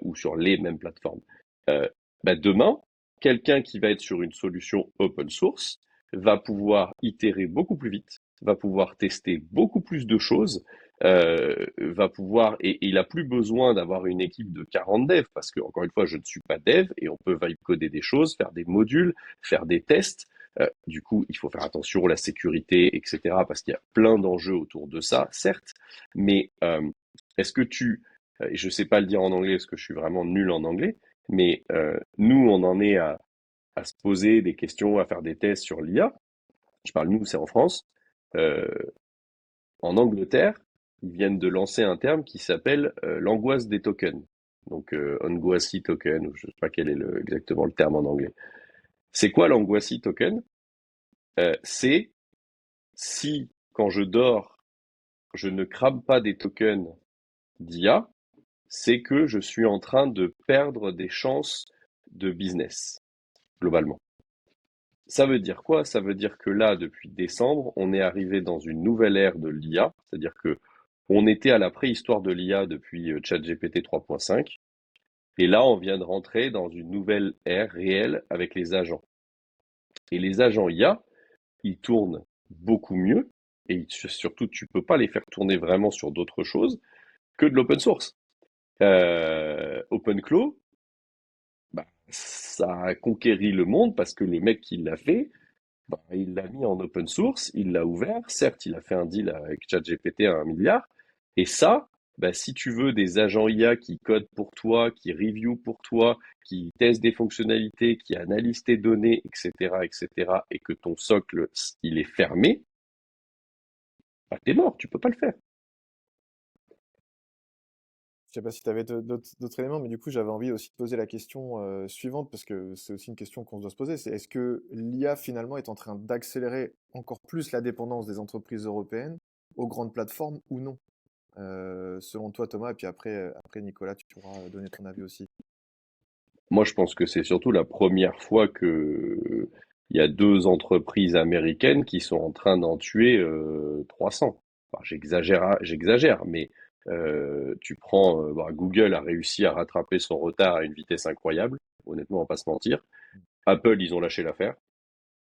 [SPEAKER 2] ou sur les mêmes plateformes. Euh, Demain, quelqu'un qui va être sur une solution open source va pouvoir itérer beaucoup plus vite, va pouvoir tester beaucoup plus de choses, va pouvoir et il a plus besoin d'avoir une équipe de 40 devs parce que encore une fois, je ne suis pas dev et on peut vibe coder des choses, faire des modules, faire des tests. Du coup, il faut faire attention à la sécurité, etc. parce qu'il y a plein d'enjeux autour de ça, certes, mais est-ce que et je sais pas le dire en anglais parce que je suis vraiment nul en anglais, mais nous, on en est à se poser des questions, à faire des tests sur l'IA. Je parle nous, c'est en France. Euh, En Angleterre, ils viennent de lancer un terme qui s'appelle l'angoisse des tokens. Donc angoissy token, ou je ne sais pas quel est exactement le terme en anglais. C'est quoi l'angoissy token? C'est si, quand je dors, je ne crame pas des tokens d'IA, c'est que je suis en train de perdre des chances de business, globalement. Ça veut dire quoi? Ça veut dire que là, depuis décembre, on est arrivé dans une nouvelle ère de l'IA, c'est-à-dire que on était à la préhistoire de l'IA depuis ChatGPT 3.5, et là, on vient de rentrer dans une nouvelle ère réelle avec les agents. Et les agents IA, ils tournent beaucoup mieux, et surtout, tu peux pas les faire tourner vraiment sur d'autres choses que de l'open source. OpenClaw, bah, ça a conquéri le monde parce que le mec qui l'a fait, bah, il l'a mis en open source, il l'a ouvert. Certes, il a fait un deal avec ChatGPT à 1 milliard. Et ça, bah, si tu veux des agents IA qui codent pour toi, qui review pour toi, qui testent des fonctionnalités, qui analysent tes données, etc., etc., et que ton socle, il est fermé, bah, t'es mort, tu peux pas le faire.
[SPEAKER 1] Je sais pas si tu avais d'autres éléments, mais du coup, j'avais envie aussi de poser la question suivante, parce que c'est aussi une question qu'on doit se poser, c'est est-ce que l'IA finalement est en train d'accélérer encore plus la dépendance des entreprises européennes aux grandes plateformes ou non? Selon toi, Thomas, et puis après Nicolas, tu pourras donner ton avis aussi.
[SPEAKER 2] Moi, je pense que c'est surtout la première fois que il y a deux entreprises américaines qui sont en train d'en tuer 300. Enfin, j'exagère, mais tu prends, bah, Google a réussi à rattraper son retard à une vitesse incroyable. Honnêtement, on va pas se mentir. Apple, ils ont lâché l'affaire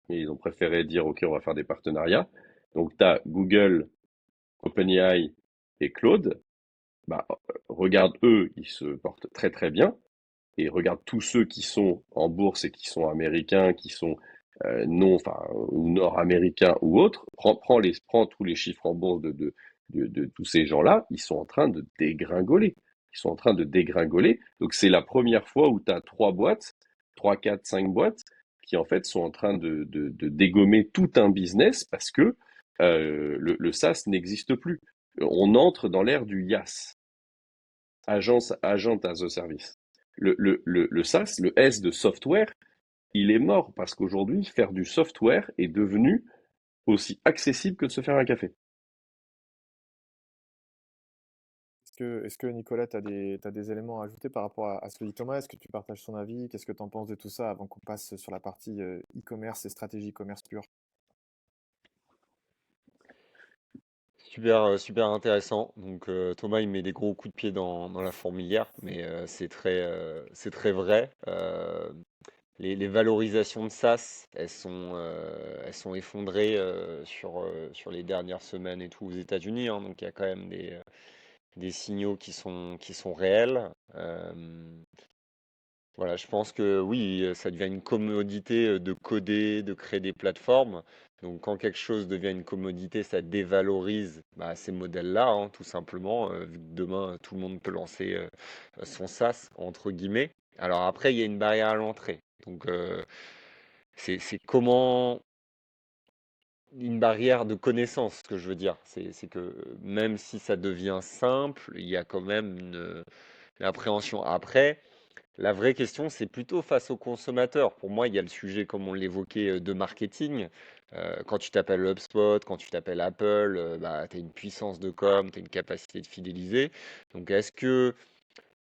[SPEAKER 2] et ils ont préféré dire, OK, on va faire des partenariats. Donc, tu as Google, OpenAI et Claude. Bah, regarde eux, ils se portent très très bien et regarde tous ceux qui sont en bourse et qui sont américains, qui sont non, enfin, ou nord-américains ou autres, prends tous les chiffres en bourse de tous ces gens-là, ils sont en train de dégringoler. Ils sont en train de dégringoler. Donc c'est la première fois où tu as trois boîtes, trois, quatre, cinq boîtes, qui en fait sont en train de dégommer tout un business parce que le SaaS n'existe plus. On entre dans l'ère du IaaS, Agent as a Service. Le SaaS, le S de software, il est mort parce qu'aujourd'hui, faire du software est devenu aussi accessible que de se faire un café.
[SPEAKER 1] Est-ce que Nicolas, t'as des éléments à ajouter par rapport à ce que dit Thomas? Est-ce que tu partages son avis? Qu'est-ce que tu en penses de tout ça avant qu'on passe sur la partie e-commerce et stratégie e-commerce pure?
[SPEAKER 3] Super, super intéressant. Donc Thomas, il met des gros coups de pied dans la fourmilière, mais c'est très vrai. Les valorisations de SaaS, elles sont effondrées sur les dernières semaines et tout aux États-Unis, hein. Donc il y a quand même des signaux qui sont réels. Voilà, je pense que oui, ça devient une commodité de coder, de créer des plateformes. Donc quand quelque chose devient une commodité, ça dévalorise bah, ces modèles-là, hein, tout simplement, vu que demain, tout le monde peut lancer son SaaS, entre guillemets. Alors après, il y a une barrière à l'entrée. Donc c'est comment une barrière de connaissance, ce que je veux dire. C'est que même si ça devient simple, il y a quand même une appréhension. Après, la vraie question, c'est plutôt face au consommateur. Pour moi, il y a le sujet, comme on l'évoquait, de marketing. Quand tu t'appelles HubSpot, quand tu t'appelles Apple, bah, tu as une puissance de com, tu as une capacité de fidéliser. Donc, est-ce que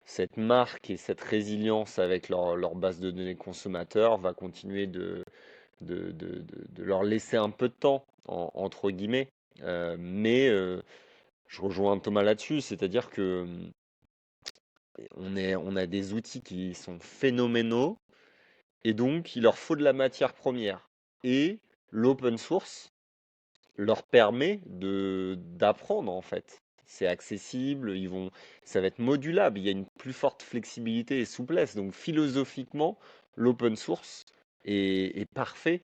[SPEAKER 3] cette marque et cette résilience avec leur base de données consommateurs va continuer de leur laisser un peu de temps, entre guillemets? Mais je rejoins Thomas là-dessus, c'est-à-dire que on a des outils qui sont phénoménaux et donc il leur faut de la matière première. Et l'open source leur permet d'apprendre en fait. C'est accessible, ça va être modulable, il y a une plus forte flexibilité et souplesse. Donc philosophiquement, l'open source est parfait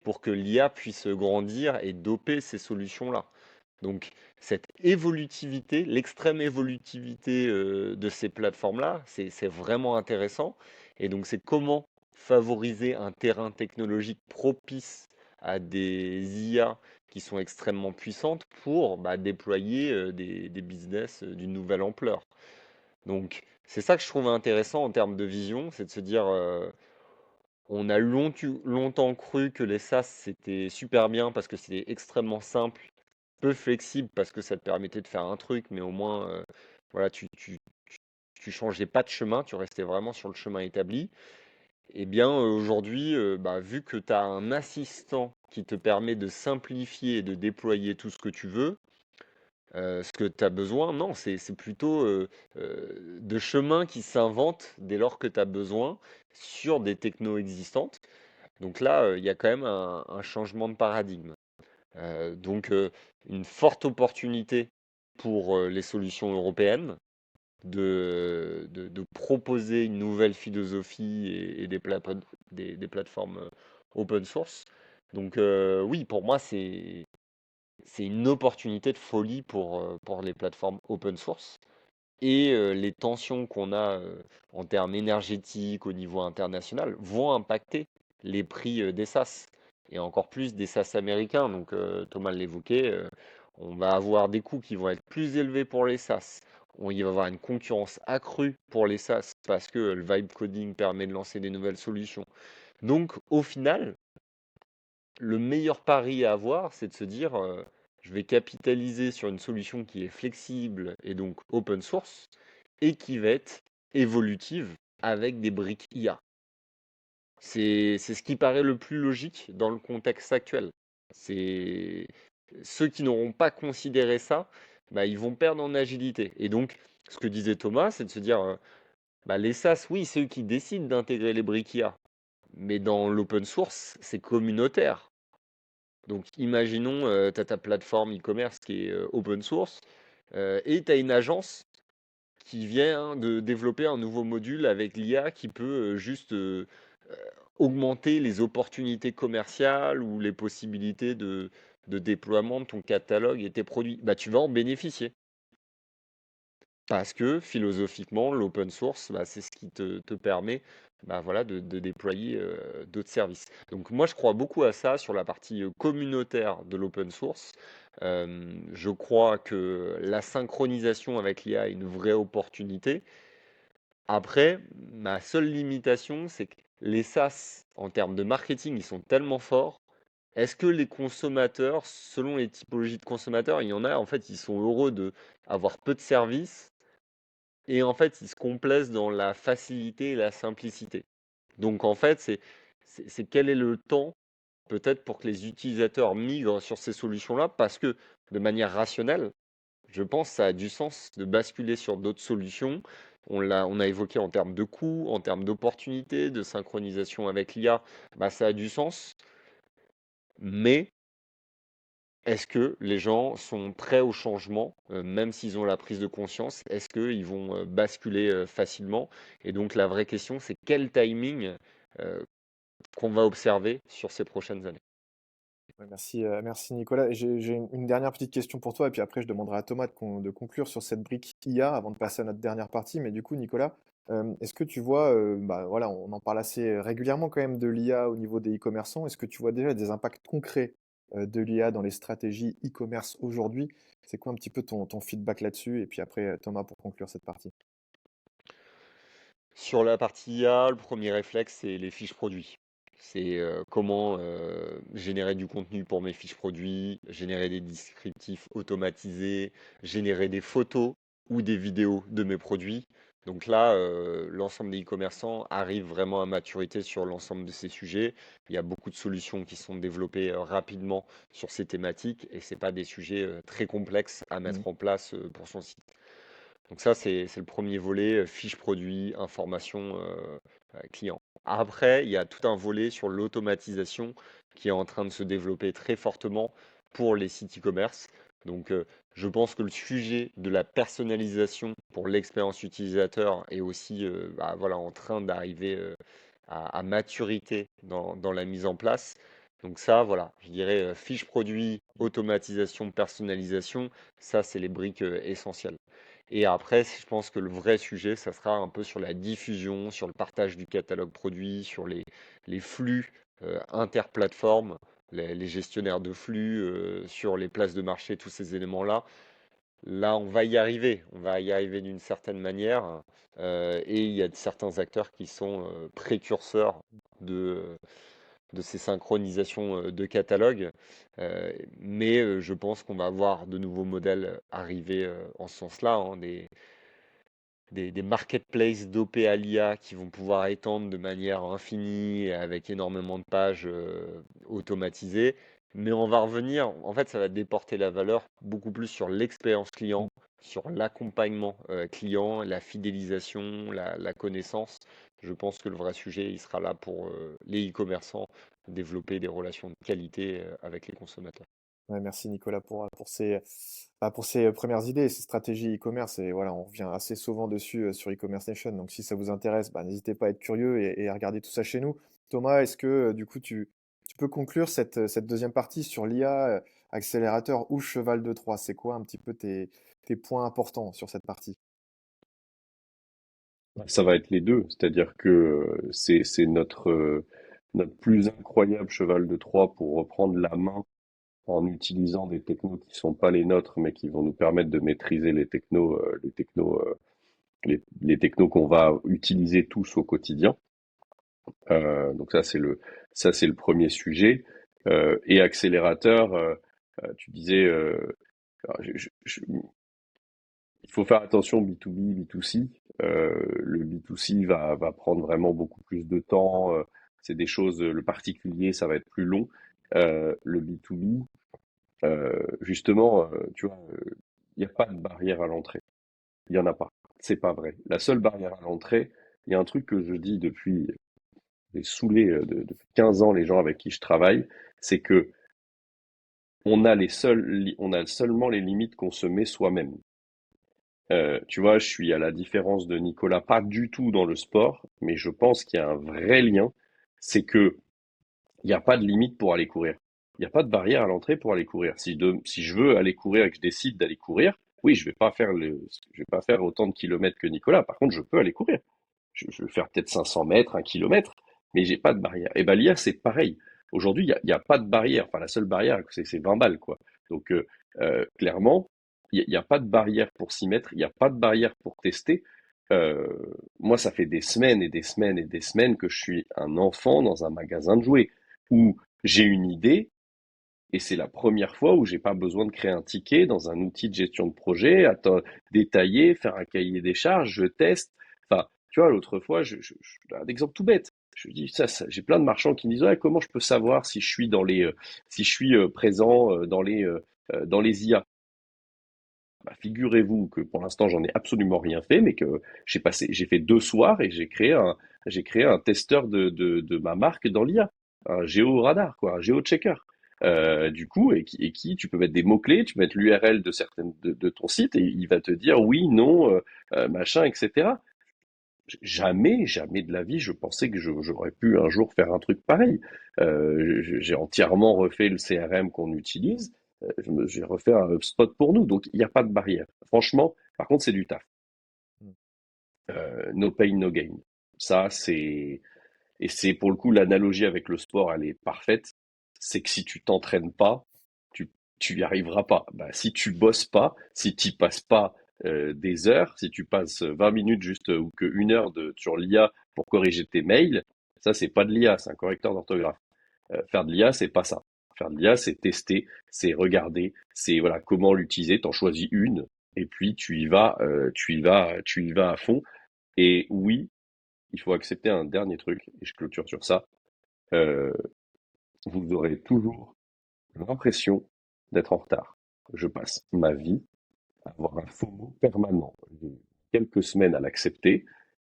[SPEAKER 3] pour que l'IA puisse grandir et doper ces solutions-là. Donc cette évolutivité, l'extrême évolutivité de ces plateformes-là, c'est vraiment intéressant. Et donc c'est comment favoriser un terrain technologique propice à des IA qui sont extrêmement puissantes pour déployer des business d'une nouvelle ampleur. Donc, c'est ça que je trouve intéressant en termes de vision, c'est de se dire, on a longtemps cru que les SaaS c'était super bien parce que c'était extrêmement simple, peu flexible parce que ça te permettait de faire un truc, mais au moins, voilà, tu changeais pas de chemin, tu restais vraiment sur le chemin établi. Eh bien, aujourd'hui, vu que tu as un assistant qui te permet de simplifier et de déployer tout ce que tu veux, ce que tu as besoin, non, c'est plutôt de chemins qui s'inventent dès lors que tu as besoin sur des technos existantes. Donc là, il y a quand même un changement de paradigme. Donc, une forte opportunité pour les solutions européennes de proposer une nouvelle philosophie et des plateformes open source. Donc, oui, pour moi, c'est une opportunité de folie pour les plateformes open source. Et les tensions qu'on a en termes énergétiques au niveau international vont impacter les prix des SaaS et encore plus des SaaS américains. Donc Thomas l'évoquait, on va avoir des coûts qui vont être plus élevés pour les SaaS. Il va y avoir une concurrence accrue pour les SaaS parce que le vibe coding permet de lancer des nouvelles solutions. Donc au final, le meilleur pari à avoir, c'est de se dire, je vais capitaliser sur une solution qui est flexible et donc open source et qui va être évolutive avec des briques IA. C'est ce qui paraît le plus logique dans le contexte actuel. C'est ceux qui n'auront pas considéré ça, ils vont perdre en agilité. Et donc, ce que disait Thomas, c'est de se dire, les SaaS, oui, c'est eux qui décident d'intégrer les briques IA. Mais dans l'open source, c'est communautaire. Donc, imaginons, tu as ta plateforme e-commerce qui est open source et tu as une agence qui vient de développer un nouveau module avec l'IA qui peut juste augmenter les opportunités commerciales ou les possibilités de déploiement de ton catalogue et tes produits. Tu vas en bénéficier. Parce que philosophiquement, l'open source, c'est ce qui te permet voilà, de déployer d'autres services. Donc moi, je crois beaucoup à ça sur la partie communautaire de l'open source. Je crois que la synchronisation avec l'IA est une vraie opportunité. Après, ma seule limitation, c'est que les SaaS, en termes de marketing, ils sont tellement forts. Est-ce que les consommateurs, selon les typologies de consommateurs, il y en a, en fait, ils sont heureux de avoir peu de services et en fait, ils se complaisent dans la facilité et la simplicité. Donc en fait, c'est quel est le temps peut-être pour que les utilisateurs migrent sur ces solutions-là parce que de manière rationnelle, je pense que ça a du sens de basculer sur d'autres solutions. On a évoqué en termes de coûts, en termes d'opportunités, de synchronisation avec l'IA, ça a du sens. Mais est-ce que les gens sont prêts au changement, même s'ils ont la prise de conscience? Est-ce qu'ils vont basculer facilement? Et donc la vraie question, c'est quel timing euh, qu'on va observer sur ces prochaines années?
[SPEAKER 1] Ouais, merci Nicolas. J'ai une dernière petite question pour toi, et puis après je demanderai à Thomas de conclure sur cette brique IA avant de passer à notre dernière partie. Mais du coup, Nicolas, est-ce que tu vois, voilà, on en parle assez régulièrement quand même de l'IA au niveau des e-commerçants. Est-ce que tu vois déjà des impacts concrets de l'IA dans les stratégies e-commerce aujourd'hui? C'est quoi un petit peu ton feedback là-dessus? Et puis après, Thomas, pour conclure cette partie.
[SPEAKER 3] Sur la partie IA, le premier réflexe, c'est les fiches produits. C'est comment générer du contenu pour mes fiches produits, générer des descriptifs automatisés, générer des photos ou des vidéos de mes produits. Donc là, l'ensemble des e-commerçants arrivent vraiment à maturité sur l'ensemble de ces sujets. Il y a beaucoup de solutions qui sont développées rapidement sur ces thématiques et ce n'est pas des sujets très complexes à
[SPEAKER 1] Mhm.
[SPEAKER 3] mettre en place pour son site. Donc ça, c'est le premier volet, fiche produit, information client. Après, il y a tout un volet sur l'automatisation qui est en train de se développer très fortement pour les sites e-commerce. Donc, je pense que le sujet de la personnalisation pour l'expérience utilisateur est aussi voilà, en train d'arriver à maturité dans la mise en place. Donc ça, voilà, je dirais fiche produit, automatisation, personnalisation, ça, c'est les briques essentielles. Et après, je pense que le vrai sujet, ça sera un peu sur la diffusion, sur le partage du catalogue produit, sur les flux interplateformes, les gestionnaires de flux, sur les places de marché, tous ces éléments-là. Là, on va y arriver. On va y arriver d'une certaine manière. Et il y a certains acteurs qui sont précurseurs de, de ces synchronisations de catalogues. Mais je pense qu'on va avoir de nouveaux modèles arriver en ce sens-là, hein, des marketplaces d'OP à l'IA qui vont pouvoir étendre de manière infinie avec énormément de pages automatisées. Mais on va revenir, en fait, ça va déporter la valeur beaucoup plus sur l'expérience client, sur l'accompagnement client, la fidélisation, la connaissance. Je pense que le vrai sujet, il sera là pour les e-commerçants, développer des relations de qualité avec les consommateurs.
[SPEAKER 1] Ouais, merci Nicolas pour ces premières idées, ces stratégies e-commerce. Et voilà, on revient assez souvent dessus sur e-commerce Nation. Donc si ça vous intéresse, bah, n'hésitez pas à être curieux et à regarder tout ça chez nous. Thomas, est-ce que du coup tu peux conclure cette deuxième partie sur l'IA, accélérateur ou cheval de Troie? C'est quoi un petit peu tes points importants sur cette partie?
[SPEAKER 2] Ça va être les deux, c'est-à-dire que c'est notre plus incroyable cheval de Troie pour reprendre la main en utilisant des technos qui sont pas les nôtres, mais qui vont nous permettre de maîtriser les technos qu'on va utiliser tous au quotidien. Donc ça c'est le premier sujet. Et accélérateur, tu disais, alors, il faut faire attention B2B, B2C. Le B2C va prendre vraiment beaucoup plus de temps. C'est des choses, le particulier, ça va être plus long. Le B2B, justement, tu vois, il n'y a pas de barrière à l'entrée. Il y en a pas. C'est pas vrai. La seule barrière à l'entrée, il y a un truc que je dis depuis, j'ai saoulé depuis 15 ans les gens avec qui je travaille, c'est que on a seulement les limites qu'on se met soi-même. Tu vois, je suis à la différence de Nicolas, pas du tout dans le sport, mais je pense qu'il y a un vrai lien. C'est que il n'y a pas de limite pour aller courir. Il n'y a pas de barrière à l'entrée pour aller courir. Si je veux aller courir et que je décide d'aller courir, oui, je vais pas faire autant de kilomètres que Nicolas. Par contre, je peux aller courir. Je vais faire peut-être 500 mètres, 1 kilomètre, mais j'ai pas de barrière. Et ben l'IA, c'est pareil. Aujourd'hui, il y a pas de barrière. Enfin, la seule barrière, c'est 20 balles, quoi. Donc, clairement, il y a pas de barrière pour s'y mettre. Il n'y a pas de barrière pour tester. Euh, Moi, ça fait des semaines et des semaines et des semaines que je suis un enfant dans un magasin de jouets où j'ai une idée et c'est la première fois où j'ai pas besoin de créer un ticket dans un outil de gestion de projet, détailler, faire un cahier des charges, je teste. Enfin, tu vois, l'autre fois, un exemple tout bête. Je dis j'ai plein de marchands qui me disent ouais, comment je peux savoir si je suis si je suis présent dans les IA. Bah, figurez-vous que pour l'instant j'en ai absolument rien fait, mais que j'ai fait 2 soirs et j'ai créé un testeur de ma marque dans l'IA, un géoradar, quoi, un géochecker. Du coup, tu peux mettre des mots-clés, tu peux mettre l'URL de certaines de ton site et il va te dire oui, non, machin, etc. Jamais de la vie, je pensais que j'aurais pu un jour faire un truc pareil. J'ai entièrement refait le CRM qu'on utilise. J'ai refait un HubSpot pour nous, donc il n'y a pas de barrière. Franchement, par contre, c'est du taf.
[SPEAKER 1] Mm.
[SPEAKER 2] No pain, no gain. Ça, et c'est pour le coup l'analogie avec le sport, elle est parfaite. C'est que si tu t'entraînes pas, tu y arriveras pas. Bah, si tu bosses pas, si tu passes pas des heures, si tu passes 20 minutes juste ou que 1 heure sur l'IA pour corriger tes mails, ça c'est pas de l'IA, c'est un correcteur d'orthographe. Faire de l'IA, c'est pas ça. Faire de l'IA, c'est tester, c'est regarder, c'est voilà comment l'utiliser. T'en choisis une et puis tu y vas à fond. Et oui, il faut accepter un dernier truc et je clôture sur ça. Euh, Vous aurez toujours l'impression d'être en retard. Je passe ma vie à avoir un FOMO permanent. J'ai quelques semaines à l'accepter.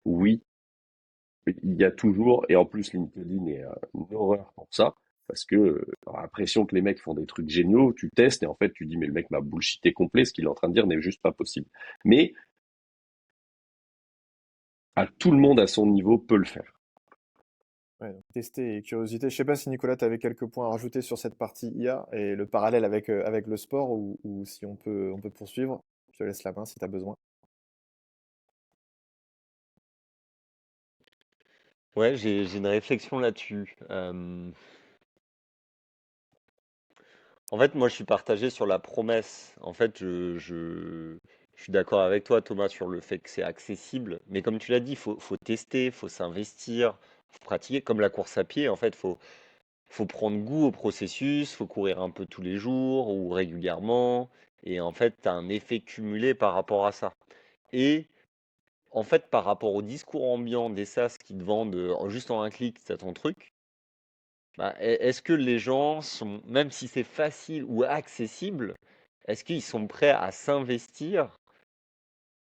[SPEAKER 2] Oui, il y a toujours, et en plus LinkedIn est une horreur pour ça, parce que t'as l'impression que les mecs font des trucs géniaux, tu testes et en fait tu dis mais le mec m'a bullshité complet, ce qu'il est en train de dire n'est juste pas possible. Mais à tout le monde à son niveau peut le faire.
[SPEAKER 1] Ouais, donc tester et curiosité. Je sais pas si Nicolas, tu avais quelques points à rajouter sur cette partie IA et le parallèle avec le sport ou si on peut poursuivre. Je te laisse la main si tu as besoin.
[SPEAKER 3] Ouais, j'ai une réflexion là-dessus. En fait, moi, je suis partagé sur la promesse. En fait, je suis d'accord avec toi, Thomas, sur le fait que c'est accessible. Mais comme tu l'as dit, faut tester, faut s'investir, faut pratiquer. Comme la course à pied, en fait, faut prendre goût au processus, faut courir un peu tous les jours ou régulièrement. Et en fait, tu as un effet cumulé par rapport à ça. Et en fait, par rapport au discours ambiant des SaaS qui te vendent juste en un clic, c'est ton truc. Bah, est-ce que les gens sont, même si c'est facile ou accessible, est-ce qu'ils sont prêts à s'investir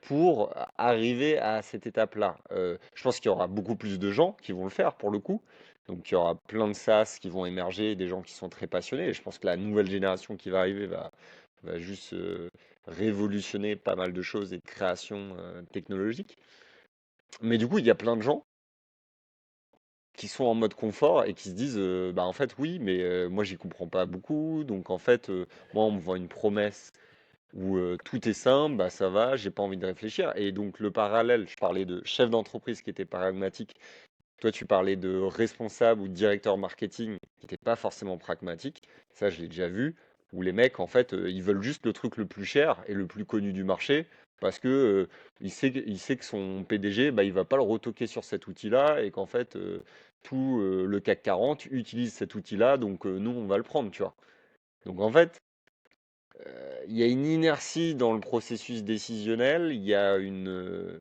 [SPEAKER 3] pour arriver à cette étape-là? Je pense qu'il y aura beaucoup plus de gens qui vont le faire pour le coup. Donc il y aura plein de SaaS qui vont émerger, des gens qui sont très passionnés. Et je pense que la nouvelle génération qui va arriver va juste révolutionner pas mal de choses et de créations technologiques. Mais du coup, il y a plein de gens qui sont en mode confort et qui se disent bah en fait oui mais moi j'y comprends pas beaucoup donc en fait moi on me vend une promesse où tout est simple bah ça va j'ai pas envie de réfléchir et donc le parallèle je parlais de chef d'entreprise qui était pragmatique toi tu parlais de responsable ou directeur marketing qui n'était pas forcément pragmatique ça je l'ai déjà vu où les mecs en fait ils veulent juste le truc le plus cher et le plus connu du marché parce que il sait que son PDG bah il va pas le retoquer sur cet outil-là et qu'en fait tout le CAC 40 utilise cet outil-là, donc nous, on va le prendre, tu vois. Donc en fait, il y a une inertie dans le processus décisionnel, il y a je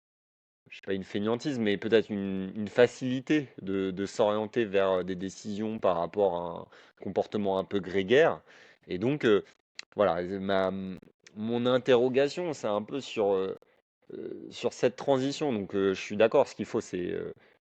[SPEAKER 3] sais pas une fainéantise, mais peut-être une facilité de s'orienter vers des décisions par rapport à un comportement un peu grégaire. Et donc, voilà, mon interrogation, c'est un peu sur cette transition. Donc, je suis d'accord, ce qu'il faut, c'est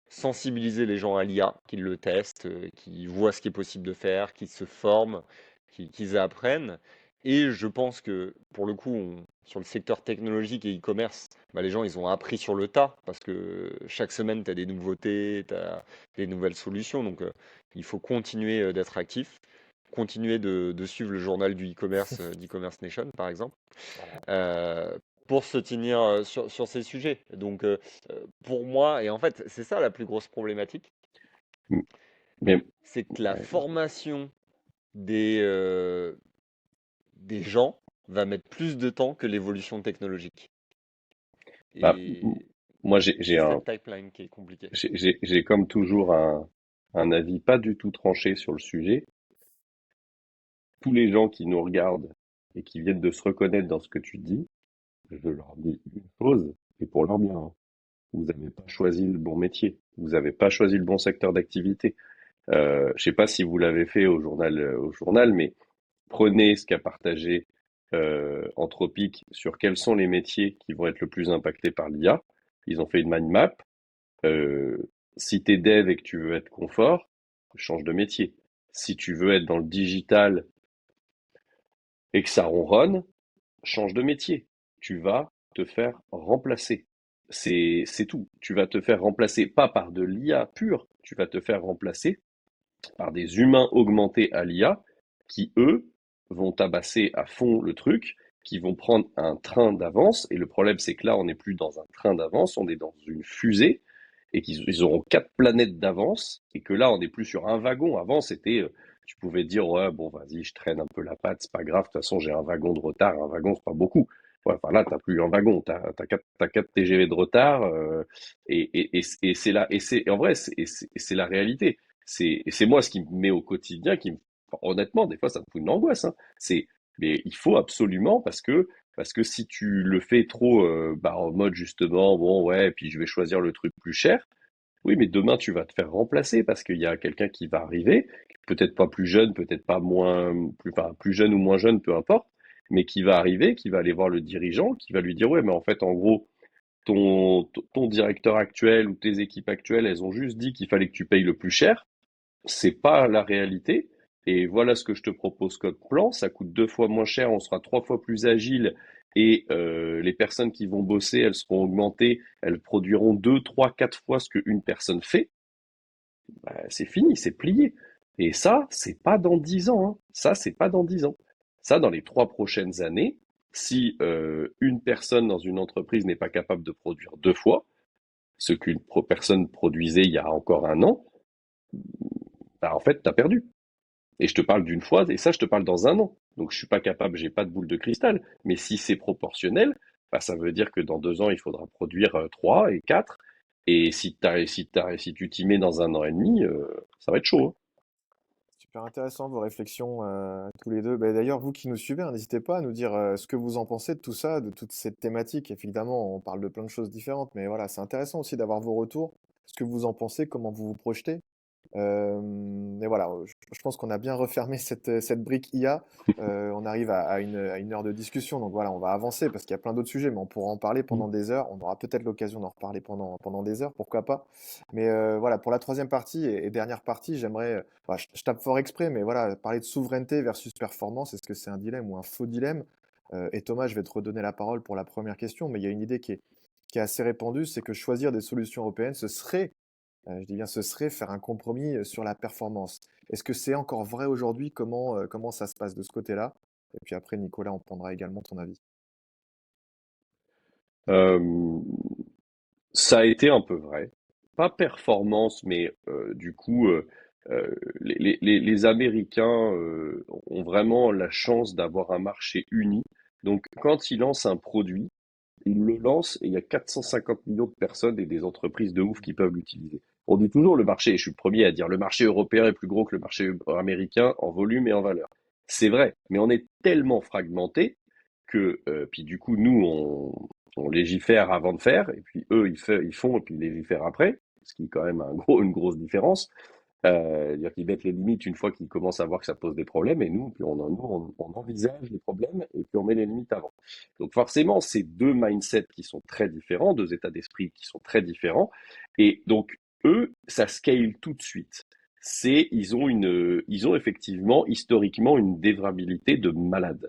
[SPEAKER 3] sensibiliser les gens à l'IA, qu'ils le testent, qu'ils voient ce qui est possible de faire, qu'ils se forment, qu'ils apprennent. Et je pense que, pour le coup, sur le secteur technologique et e-commerce, bah, les gens, ils ont appris sur le tas, parce que chaque semaine, tu as des nouveautés, tu as des nouvelles solutions. Donc, il faut continuer d'être actif, continuer de suivre le journal du e-commerce, d'e-commerce Nation, par exemple euh, pour se tenir sur ces sujets. Donc, pour moi, et en fait, c'est ça la plus grosse problématique,
[SPEAKER 2] Mais
[SPEAKER 3] c'est que la formation des, euh, des gens va mettre plus de temps que l'évolution technologique.
[SPEAKER 2] bah,
[SPEAKER 3] Et
[SPEAKER 2] moi,
[SPEAKER 3] c'est cette pipeline qui est compliquée.
[SPEAKER 2] j'ai comme toujours un avis pas du tout tranché sur le sujet. Tous les gens qui nous regardent et qui viennent de se reconnaître dans ce que tu dis, je leur dis une chose, et pour leur bien, hein. Vous n'avez pas choisi le bon métier. Vous n'avez pas choisi le bon secteur d'activité. Je sais pas si vous l'avez fait au journal, mais prenez ce qu'a partagé Anthropic sur quels sont les métiers qui vont être le plus impactés par l'IA. Ils ont fait une mind map. Euh, Si t'es dev et que tu veux être confort, change de métier. Si tu veux être dans le digital et que ça ronronne, change de métier. Tu vas te faire remplacer. C'est tout. Tu vas te faire remplacer pas par de l'IA pure, tu vas te faire remplacer par des humains augmentés à l'IA qui, eux, vont tabasser à fond le truc, qui vont prendre un train d'avance. Et le problème, c'est que là, on n'est plus dans un train d'avance, on est dans une fusée et qu'ils auront 4 planètes d'avance et que là, on n'est plus sur un wagon. Avant, c'était, tu pouvais dire, ouais, bon, vas-y, je traîne un peu la patte, c'est pas grave, de toute façon, j'ai un wagon de retard, un wagon, c'est pas beaucoup. Ouais, enfin là, t'as plus un wagon, t'as 4 TGV de retard, et c'est là, et en vrai, c'est la réalité. C'est moi ce qui me met au quotidien, honnêtement, des fois, ça me fout une angoisse, hein. Mais il faut absolument parce que si tu le fais trop, bah, en mode justement, bon, ouais, et puis je vais choisir le truc plus cher. Oui, mais demain, tu vas te faire remplacer parce qu'il y a quelqu'un qui va arriver, peut-être pas plus jeune, peut-être pas moins, enfin, plus jeune ou moins jeune, peu importe, mais qui va arriver, qui va aller voir le dirigeant, qui va lui dire, ouais, mais en fait, en gros, ton directeur actuel ou tes équipes actuelles, elles ont juste dit qu'il fallait que tu payes le plus cher. C'est pas la réalité. Et voilà ce que je te propose comme plan. Ça coûte 2 fois moins cher, on sera 3 fois plus agile et les personnes qui vont bosser, elles seront augmentées, elles produiront 2, 3, 4 fois ce qu'une personne fait. Bah, c'est fini, c'est plié. Et ça, c'est pas dans 10 ans, hein. Ça, c'est pas dans 10 ans. Ça, dans les 3 prochaines années, si une personne dans une entreprise n'est pas capable de produire 2 fois, ce qu'une personne produisait il y a encore un an, bah, en fait, tu as perdu. Et je te parle d'une fois, et ça, je te parle dans un an. Donc, je suis pas capable, j'ai pas de boule de cristal. Mais si c'est proportionnel, bah, ça veut dire que dans 2 ans, il faudra produire 3 et 4. Et si tu t'y mets dans un an et demi, ça va être chaud, hein.
[SPEAKER 1] Super intéressant vos réflexions tous les deux. Bah, d'ailleurs, vous qui nous suivez, hein, n'hésitez pas à nous dire ce que vous en pensez de tout ça, de toute cette thématique. Évidemment, on parle de plein de choses différentes, mais voilà, c'est intéressant aussi d'avoir vos retours, ce que vous en pensez, comment vous vous projetez. Et voilà, je pense qu'on a bien refermé cette brique IA. On arrive à une heure de discussion, donc voilà, on va avancer parce qu'il y a plein d'autres sujets, mais on pourra en parler pendant des heures. On aura peut-être l'occasion d'en reparler pendant des heures, pourquoi pas. Mais voilà, pour la troisième partie et dernière partie, j'aimerais, voilà, je tape fort exprès, mais voilà, parler de souveraineté versus performance, est-ce que c'est un dilemme ou un faux dilemme? Et Thomas, je vais te redonner la parole pour la première question, mais il y a une idée qui est assez répandue, c'est que choisir des solutions européennes, ce serait je dis bien ce serait faire un compromis, sur la performance. Est-ce que c'est encore vrai aujourd'hui? Comment ça se passe de ce côté-là? Et puis après Nicolas, on prendra également ton avis.
[SPEAKER 2] Euh, Ça a été un peu vrai. Pas performance, mais du coup, les Américains ont vraiment la chance d'avoir un marché uni. Donc, quand ils lancent un produit, ils le lancent et il y a 450 millions de personnes et des entreprises de ouf qui peuvent l'utiliser. On dit toujours le marché, et je suis le premier à dire, le marché européen est plus gros que le marché américain en volume et en valeur. C'est vrai, mais on est tellement fragmenté que, puis du coup, nous, on légifère avant de faire, et puis eux, ils font, et puis ils légifèrent après, ce qui est quand même une grosse différence. C'est-à-dire qu'ils mettent les limites une fois qu'ils commencent à voir que ça pose des problèmes, et nous, puis on envisage les problèmes, et puis on met les limites avant. Donc forcément, c'est deux mindsets qui sont très différents, deux états d'esprit qui sont très différents, et donc eux, ça scale tout de suite. Ils ont effectivement, historiquement, une dévrabilité de malade.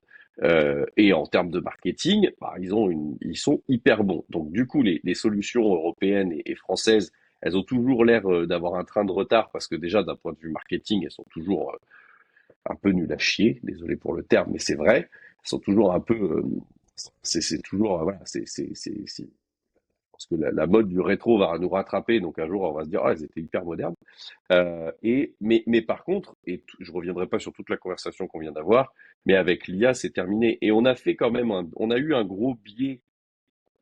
[SPEAKER 2] Et en termes de marketing, bah, ils sont hyper bons. Donc du coup, les solutions européennes et françaises, elles ont toujours l'air d'avoir un train de retard parce que déjà d'un point de vue marketing, elles sont toujours un peu nulles à chier. Désolé pour le terme, mais c'est vrai. Elles sont toujours un peu, c'est toujours voilà, je pense que la mode du rétro va nous rattraper. Donc un jour, on va se dire ah, elles étaient hyper modernes. Mais par contre, je reviendrai pas sur toute la conversation qu'on vient d'avoir, mais avec l'IA, c'est terminé. Et on a fait quand même, on a eu un gros biais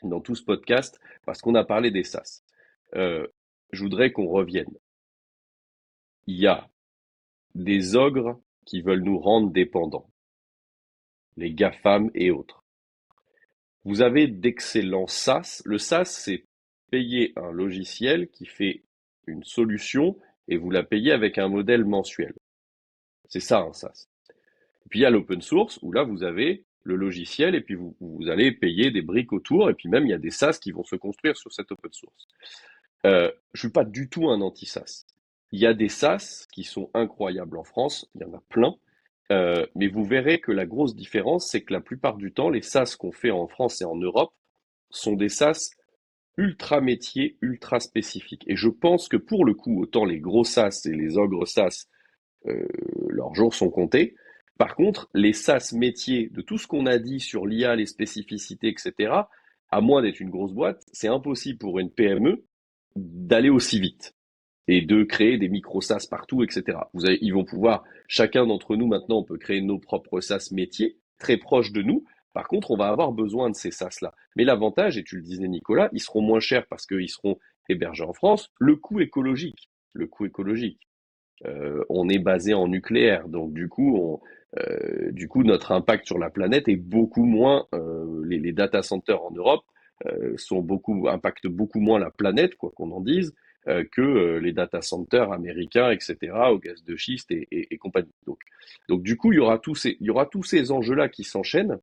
[SPEAKER 2] dans tout ce podcast parce qu'on a parlé des SaaS. Euh, je voudrais qu'on revienne. Il y a des ogres qui veulent nous rendre dépendants, les GAFAM et autres. Vous avez d'excellents SaaS. Le SaaS, c'est payer un logiciel qui fait une solution et vous la payez avec un modèle mensuel. C'est ça un SaaS. Et puis il y a l'open source où là vous avez le logiciel et puis vous allez payer des briques autour et puis même il y a des SaaS qui vont se construire sur cette open source. Je suis pas du tout un anti-SaaS. Il y a des SaaS qui sont incroyables en France, il y en a plein, mais vous verrez que la grosse différence, c'est que la plupart du temps, les SaaS qu'on fait en France et en Europe sont des SaaS ultra métiers, ultra spécifiques. Et je pense que pour le coup, autant les gros SaaS et les ogres SaaS, euh, leurs jours sont comptés. Par contre, les SaaS métiers, de tout ce qu'on a dit sur l'IA, les spécificités, etc., à moins d'être une grosse boîte, c'est impossible pour une PME d'aller aussi vite et de créer des micro SaaS partout, etc. Ils vont pouvoir, chacun d'entre nous maintenant, on peut créer nos propres SaaS métiers très proches de nous. Par contre, on va avoir besoin de ces SaaS-là. Mais l'avantage, et tu le disais Nicolas, ils seront moins chers parce qu'ils seront hébergés en France. Le coût écologique. On est basé en nucléaire, donc du coup, notre impact sur la planète est beaucoup moins. Les data centers en Europe impactent beaucoup moins la planète, quoi qu'on en dise, que les data centers américains, etc., au gaz de schiste et compagnie. Donc du coup, il y aura tous ces enjeux-là qui s'enchaînent.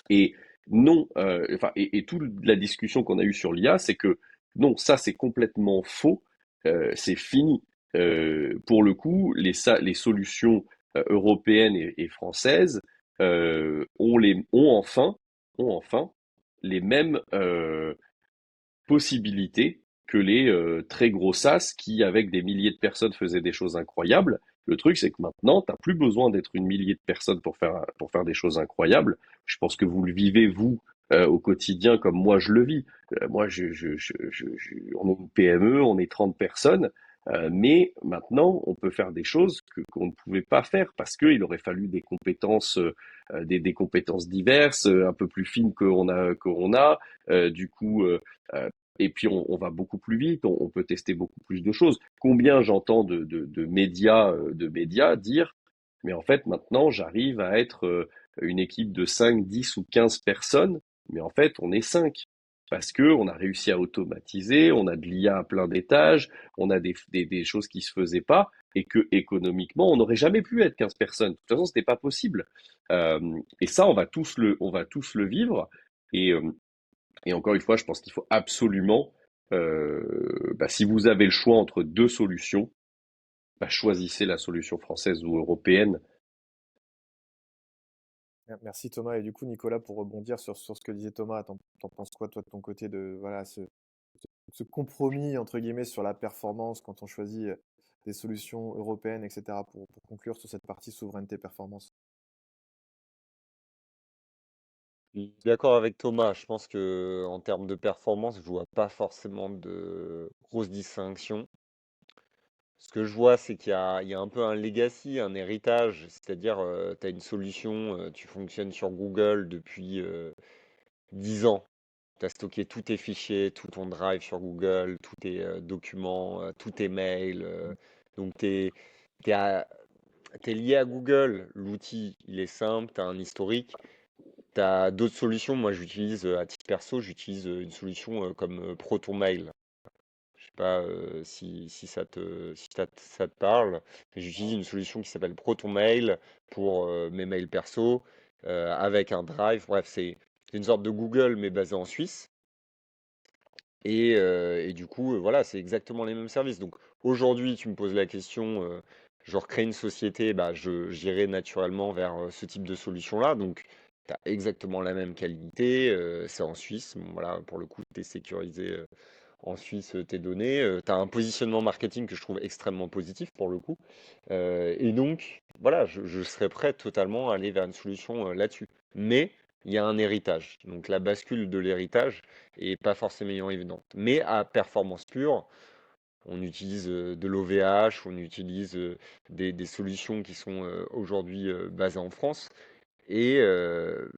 [SPEAKER 2] Et non, enfin, et toute la discussion qu'on a eue sur l'IA, c'est que non, ça c'est complètement faux, c'est fini. Pour le coup, les solutions européennes et françaises ont enfin les mêmes possibilités que les très gros SaaS qui, avec des milliers de personnes, faisaient des choses incroyables. Le truc, c'est que maintenant, tu n'as plus besoin d'être une millier de personnes pour faire des choses incroyables. Je pense que vous le vivez, vous, au quotidien comme moi je le vis. Moi, on est une PME, on est 30 personnes, mais maintenant, on peut faire des choses qu'on ne pouvait pas faire parce qu'il aurait fallu des compétences, des compétences diverses, un peu plus fines qu'on a. Du coup, et puis on va beaucoup plus vite, on peut tester beaucoup plus de choses. Combien j'entends de médias dire, mais en fait maintenant j'arrive à être une équipe de 5, 10 ou 15 personnes, mais en fait on est 5 parce que on a réussi à automatiser, on a de l'IA à plein d'étages, on a des choses qui se faisaient pas et que économiquement on n'aurait jamais pu être 15 personnes. De toute façon, c'était pas possible. Euh, et ça, on va tous le vivre. Et, euh, et encore une fois, je pense qu'il faut absolument, si vous avez le choix entre deux solutions, choisissez la solution française ou européenne.
[SPEAKER 1] Merci Thomas. Et du coup, Nicolas, pour rebondir sur ce que disait Thomas, t'en penses quoi, toi, de ton côté, de voilà, ce compromis, entre guillemets, sur la performance quand on choisit des solutions européennes, etc., pour conclure sur cette partie souveraineté performance?
[SPEAKER 3] Je suis d'accord avec Thomas. Je pense que en termes de performance, je vois pas forcément de grosse distinction. Ce que je vois, c'est qu'il y a un peu un legacy, un héritage, c'est-à-dire tu as une solution, tu fonctionnes sur Google depuis 10 ans. Tu as stocké tous tes fichiers, tout ton drive sur Google, tous tes documents, tous tes mails. Donc tu es lié à Google. L'outil, il est simple, tu as un historique. Tu as d'autres solutions. Moi, j'utilise, à titre perso, j'utilise une solution comme ProtonMail. Je sais pas si ça te parle. J'utilise une solution qui s'appelle ProtonMail pour mes mails perso avec un drive. Bref, c'est une sorte de Google mais basé en Suisse. Et du coup, voilà, c'est exactement les mêmes services. Donc aujourd'hui, tu me poses la question, je recrée une société, bah, j'irai naturellement vers ce type de solution-là. Donc tu as exactement la même qualité, c'est en Suisse. Bon, voilà, pour le coup, tu es sécurisé en Suisse tes données. Tu as un positionnement marketing que je trouve extrêmement positif pour le coup. Et donc, voilà, je serais prêt totalement à aller vers une solution là-dessus. Mais il y a un héritage. Donc la bascule de l'héritage est pas forcément évidente. Mais à performance pure, on utilise de l'OVH, on utilise des solutions qui sont aujourd'hui basées en France. Et, euh,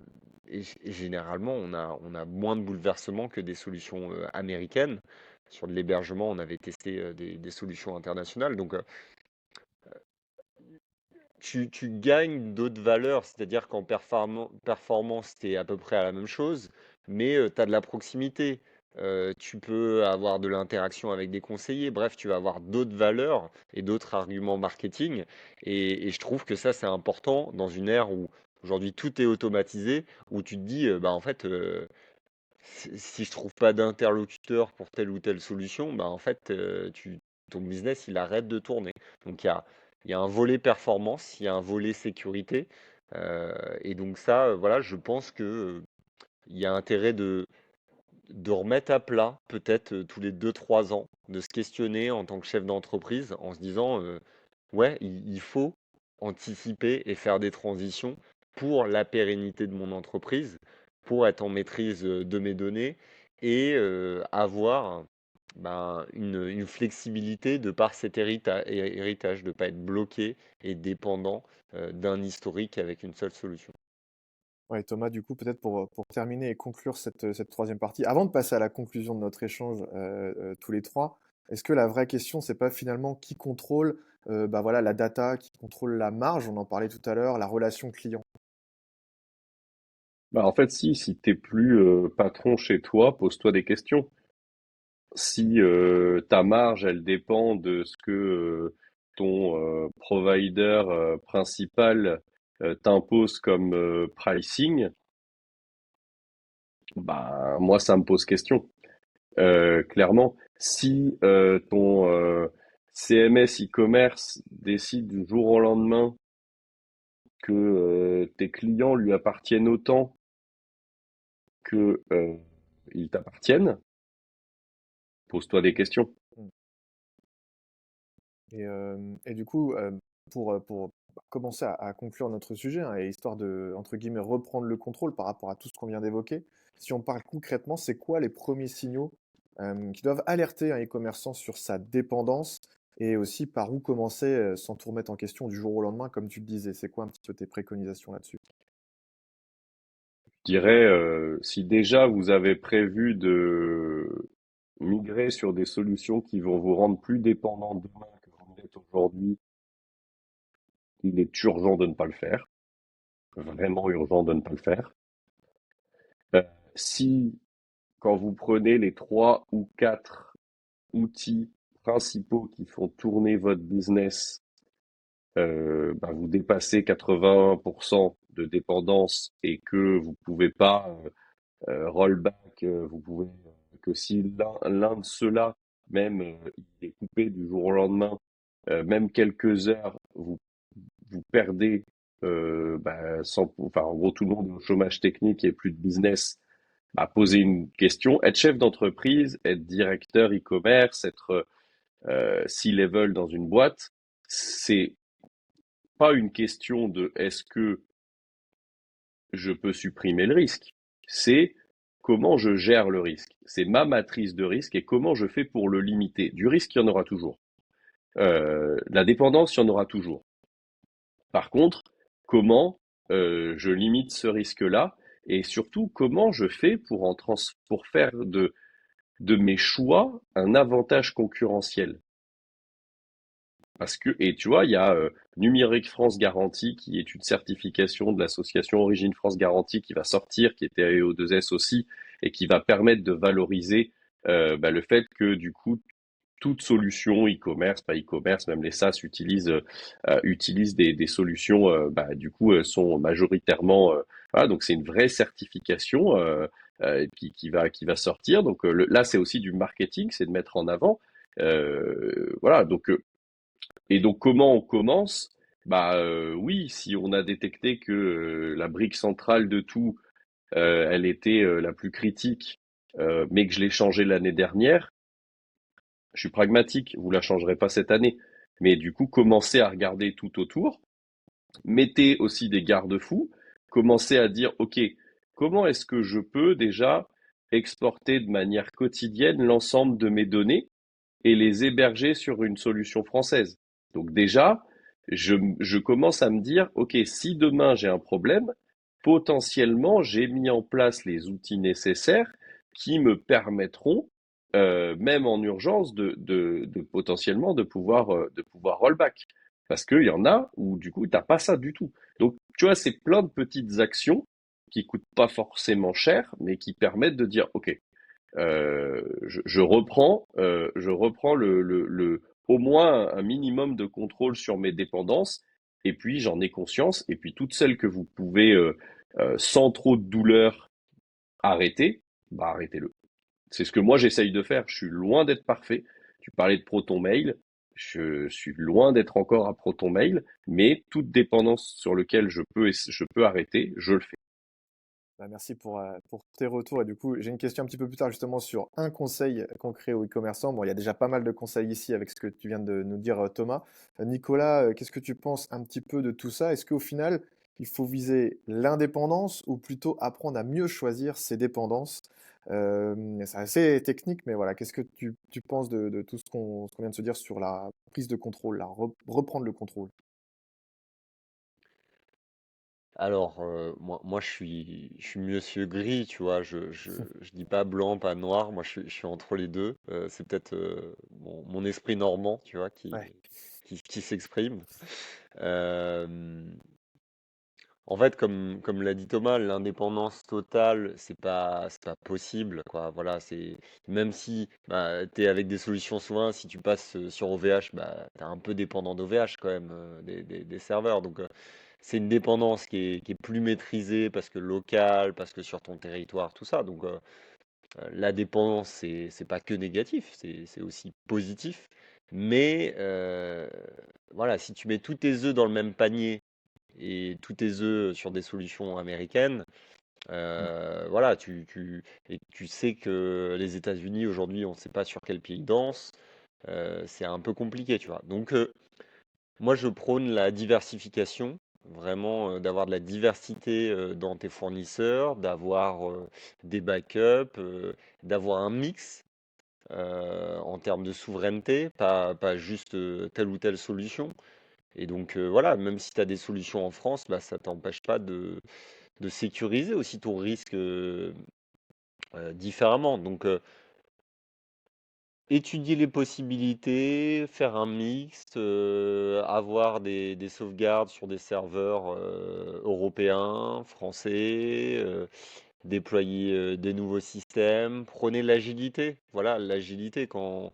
[SPEAKER 3] et généralement, on a moins de bouleversements que des solutions américaines. Sur de l'hébergement, on avait testé des solutions internationales. Donc, tu gagnes d'autres valeurs, c'est-à-dire qu'en performance, tu es à peu près à la même chose, mais tu as de la proximité. Tu peux avoir de l'interaction avec des conseillers. Bref, tu vas avoir d'autres valeurs et d'autres arguments marketing. Et je trouve que ça, c'est important dans une ère où aujourd'hui tout est automatisé, où tu te dis, bah, en fait, si je trouve pas d'interlocuteur pour telle ou telle solution, bah, en fait, ton business, il arrête de tourner. Donc, il y a un volet performance, il y a un volet sécurité. Et donc ça, voilà, je pense que il y a intérêt de remettre à plat, peut-être tous les 2 3 ans, de se questionner en tant que chef d'entreprise en se disant, ouais, il faut anticiper et faire des transitions pour la pérennité de mon entreprise, pour être en maîtrise de mes données et avoir ben, une flexibilité de par cet héritage, de ne pas être bloqué et dépendant d'un historique avec une seule solution.
[SPEAKER 1] Ouais, Thomas, du coup, peut-être pour terminer et conclure cette troisième partie, avant de passer à la conclusion de notre échange tous les trois, est-ce que la vraie question, c'est pas finalement qui contrôle bah voilà, la data, qui contrôle la marge, on en parlait tout à l'heure, la relation client?
[SPEAKER 2] En fait, si t'es plus patron chez toi, pose-toi des questions. Si ta marge, elle dépend de ce que ton provider principal t'impose comme pricing, moi, ça me pose question. Clairement, si ton CMS e-commerce décide du jour au lendemain que tes clients lui appartiennent autant que ils t'appartiennent, pose-toi des questions.
[SPEAKER 1] Mm. Et du coup, pour commencer à conclure notre sujet, hein, et histoire de, entre guillemets, reprendre le contrôle par rapport à tout ce qu'on vient d'évoquer. Si on parle concrètement, c'est quoi les premiers signaux qui doivent alerter un e-commerçant sur sa dépendance et aussi par où commencer sans tout remettre en question du jour au lendemain, comme tu le disais. C'est quoi un petit peu tes préconisations là-dessus?
[SPEAKER 2] Je dirais, si déjà vous avez prévu de migrer sur des solutions qui vont vous rendre plus dépendant demain que vous ne l'êtes aujourd'hui, il est urgent de ne pas le faire. Vraiment urgent de ne pas le faire. Euh, si, quand vous prenez les 3 ou 4 outils principaux qui font tourner votre business, ben, vous dépassez 80% de dépendance et que vous pouvez pas rollback, vous pouvez que si l'un de ceux-là même il est coupé du jour au lendemain, même quelques heures, vous perdez, bah, enfin en gros tout le monde est au chômage technique et plus de business. Bah, poser une question, être chef d'entreprise, être directeur e-commerce, être C-level dans une boîte, c'est pas une question de est-ce que je peux supprimer le risque, c'est comment je gère le risque. C'est ma matrice de risque et comment je fais pour le limiter. Du risque, il y en aura toujours. La dépendance, il y en aura toujours. Par contre, comment je limite ce risque-là et surtout comment je fais pour faire de mes choix un avantage concurrentiel. Parce que, et tu vois, il y a Numérique France Garantie, qui est une certification de l'association Origine France Garantie qui va sortir, qui était à EO2S aussi, et qui va permettre de valoriser bah, le fait que du coup, toute solution e-commerce, pas e-commerce, même les SaaS utilisent des solutions, bah, du coup, sont majoritairement, voilà, donc c'est une vraie certification qui va sortir. Donc là, c'est aussi du marketing, c'est de mettre en avant. Voilà, donc et donc comment on commence? Bah oui, si on a détecté que la brique centrale de tout, elle était la plus critique, mais que je l'ai changée l'année dernière, je suis pragmatique, vous la changerez pas cette année. Mais du coup, commencez à regarder tout autour, mettez aussi des garde-fous, commencez à dire, OK, comment est-ce que je peux déjà exporter de manière quotidienne l'ensemble de mes données et les héberger sur une solution française. Donc déjà, je commence à me dire, OK, si demain j'ai un problème, potentiellement j'ai mis en place les outils nécessaires qui me permettront, même en urgence, de potentiellement de pouvoir rollback. Parce qu'il y en a où du coup, t'as pas ça du tout. Donc, tu vois, c'est plein de petites actions qui coûtent pas forcément cher, mais qui permettent de dire, OK, je reprends au moins un minimum de contrôle sur mes dépendances, et puis j'en ai conscience, et puis toutes celles que vous pouvez, sans trop de douleur, arrêter, bah arrêtez-le. C'est ce que moi j'essaye de faire. Je suis loin d'être parfait. Tu parlais de Proton Mail. Je suis loin d'être encore à Proton Mail, mais toute dépendance sur laquelle je peux arrêter, je le fais.
[SPEAKER 1] Bah, merci pour tes retours. Et du coup, j'ai une question un petit peu plus tard justement sur un conseil concret aux e-commerçants. Bon, il y a déjà pas mal de conseils ici avec ce que tu viens de nous dire, Thomas. Nicolas, qu'est-ce que tu penses un petit peu de tout ça? Est-ce qu'au final, il faut viser l'indépendance ou plutôt apprendre à mieux choisir ses dépendances? C'est assez technique, mais voilà, qu'est-ce que tu penses de tout ce qu'on vient de se dire sur la prise de contrôle, reprendre le contrôle?
[SPEAKER 3] Alors, moi je suis monsieur gris, tu vois, je dis pas blanc, pas noir, moi je suis entre les deux. C'est peut-être mon esprit normand, tu vois, qui,
[SPEAKER 1] Ouais.
[SPEAKER 3] qui s'exprime. Euh, En fait, comme l'a dit Thomas, l'indépendance totale, c'est pas possible, quoi. Voilà, même si bah, tu es avec des solutions souveraines, si tu passes sur OVH, bah, tu es un peu dépendant d'OVH quand même, des serveurs. Donc, c'est une dépendance qui est plus maîtrisée parce que locale, parce que sur ton territoire, tout ça. Donc, la dépendance, c'est pas que négatif, c'est aussi positif. Mais voilà, si tu mets tous tes œufs dans le même panier, et tous tes œufs sur des solutions américaines,
[SPEAKER 1] Mm.
[SPEAKER 3] voilà, et tu sais que les États-Unis aujourd'hui, on ne sait pas sur quel pied ils dansent, c'est un peu compliqué, tu vois. Donc, Moi, je prône la diversification, vraiment d'avoir de la diversité dans tes fournisseurs, d'avoir des backups, d'avoir un mix en termes de souveraineté, pas juste telle ou telle solution. Et donc voilà, même si tu as des solutions en France, bah, ça t'empêche pas de sécuriser aussi ton risque différemment. Donc étudier les possibilités, faire un mix, avoir des sauvegardes sur des serveurs européens, français, déployer des nouveaux systèmes, prôner l'agilité. Voilà, l'agilité, quand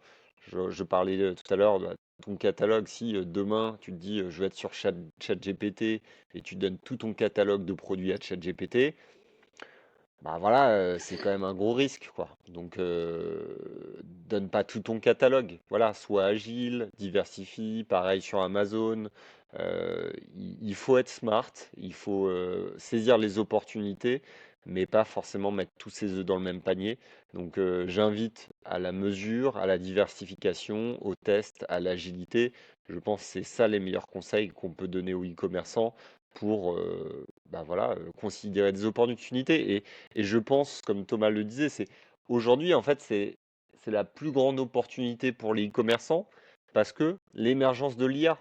[SPEAKER 3] je parlais tout à l'heure de ton catalogue, si demain tu te dis je vais être sur ChatGPT et tu donnes tout ton catalogue de produits à ChatGPT, bah voilà, c'est quand même un gros risque, quoi. Donc, donne pas tout ton catalogue. Voilà, sois agile, diversifie. Pareil sur Amazon. Il faut être smart, il faut saisir les opportunités, mais pas forcément mettre tous ses œufs dans le même panier. Donc, j'invite à la mesure, à la diversification, au test, à l'agilité. Je pense que c'est ça les meilleurs conseils qu'on peut donner aux e-commerçants pour bah voilà, considérer des opportunités. Et je pense, comme Thomas le disait, c'est aujourd'hui, en fait, c'est la plus grande opportunité pour les e-commerçants parce que l'émergence de l'IA.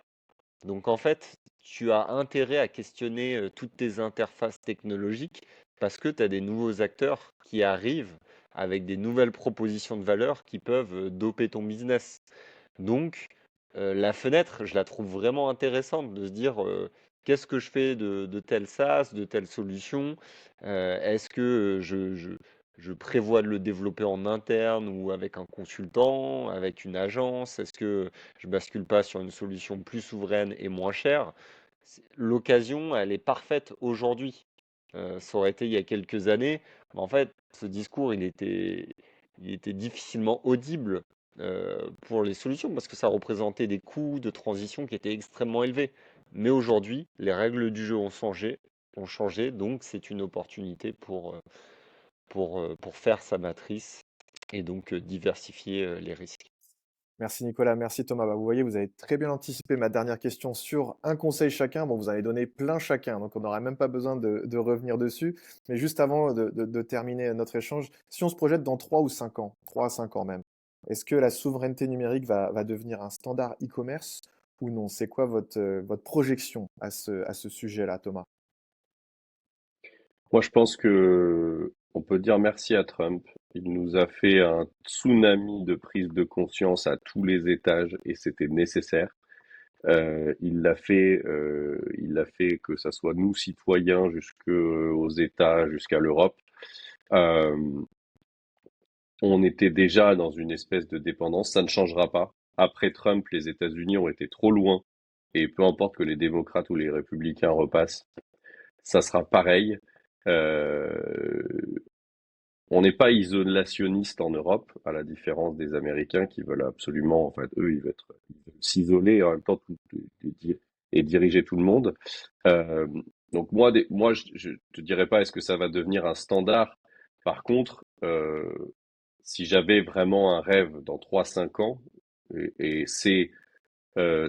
[SPEAKER 3] Donc, en fait, tu as intérêt à questionner toutes tes interfaces technologiques parce que tu as des nouveaux acteurs qui arrivent avec des nouvelles propositions de valeur qui peuvent doper ton business. Donc, la fenêtre, je la trouve vraiment intéressante de se dire qu'est-ce que je fais de tel SaaS, de telle solution? Est-ce que je prévois de le développer en interne ou avec un consultant, avec une agence? Est-ce que je bascule pas sur une solution plus souveraine et moins chère? L'occasion, elle est parfaite aujourd'hui. Ça aurait été il y a quelques années, mais en fait, ce discours, il était difficilement audible pour les solutions parce que ça représentait des coûts de transition qui étaient extrêmement élevés. Mais aujourd'hui, les règles du jeu ont changé, donc c'est une opportunité pour faire sa matrice et donc diversifier les risques.
[SPEAKER 1] Merci Nicolas, merci Thomas. Bah, vous voyez, vous avez très bien anticipé ma dernière question sur un conseil chacun. Bon, vous en avez donné plein chacun, donc on n'aurait même pas besoin de revenir dessus. Mais juste avant de terminer notre échange, si on se projette dans 3 ou 5 ans, 3 à 5 ans même, est-ce que la souveraineté numérique va devenir un standard e-commerce ou non? C'est quoi votre projection à ce sujet-là, Thomas?
[SPEAKER 2] Moi, je pense que on peut dire merci à Trump. Il nous a fait un tsunami de prise de conscience à tous les étages et c'était nécessaire. Il l'a fait que ça soit nous citoyens jusqu'aux États, jusqu'à l'Europe. Euh, on était déjà dans une espèce de dépendance, ça ne changera pas. Après Trump, les États-Unis ont été trop loin et peu importe que les démocrates ou les républicains repassent, ça sera pareil. Euh, on n'est pas isolationniste en Europe, à la différence des Américains qui veulent absolument, en fait, eux, ils veulent s'isoler et en même temps et diriger tout le monde. Euh, donc moi, je te dirais pas est-ce que ça va devenir un standard. Par contre, si j'avais vraiment un rêve dans 3 5 ans, et c'est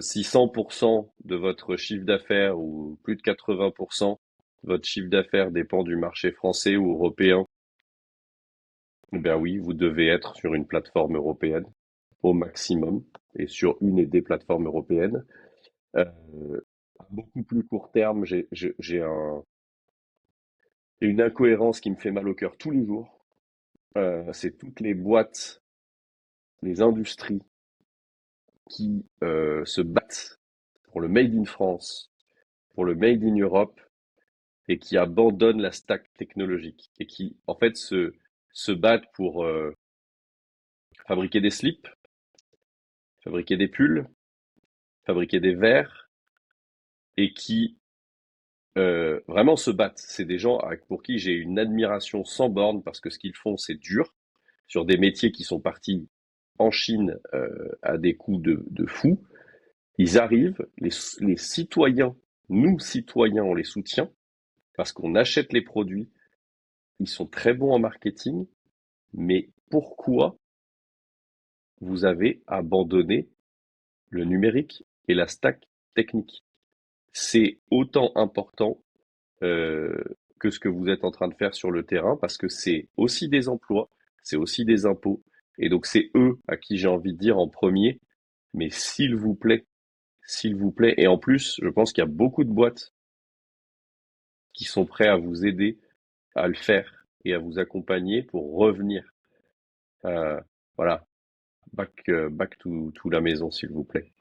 [SPEAKER 2] si 100% de votre chiffre d'affaires ou plus de 80% de votre chiffre d'affaires dépend du marché français ou européen, eh bien oui, vous devez être sur une plateforme européenne au maximum et sur une et des plateformes européennes. À beaucoup plus court terme, j'ai une incohérence qui me fait mal au cœur tous les jours. C'est toutes les boîtes, les industries qui se battent pour le Made in France, pour le Made in Europe et qui abandonnent la stack technologique et qui en fait se battent pour fabriquer des slips, fabriquer des pulls, fabriquer des verres et qui vraiment se battent. C'est des gens pour qui j'ai une admiration sans borne parce que ce qu'ils font, c'est dur sur des métiers qui sont partis en Chine à des coûts de fou. Ils arrivent, les citoyens, nous citoyens, on les soutient parce qu'on achète les produits. Ils sont très bons en marketing, mais pourquoi vous avez abandonné le numérique et la stack technique. C'est autant important euh, que ce que vous êtes en train de faire sur le terrain parce que c'est aussi des emplois, c'est aussi des impôts. Et donc c'est eux à qui j'ai envie de dire en premier, mais s'il vous plaît, et en plus, je pense qu'il y a beaucoup de boîtes qui sont prêts à vous aider à le faire et à vous accompagner pour revenir. Euh, voilà, back to la maison, s'il vous plaît.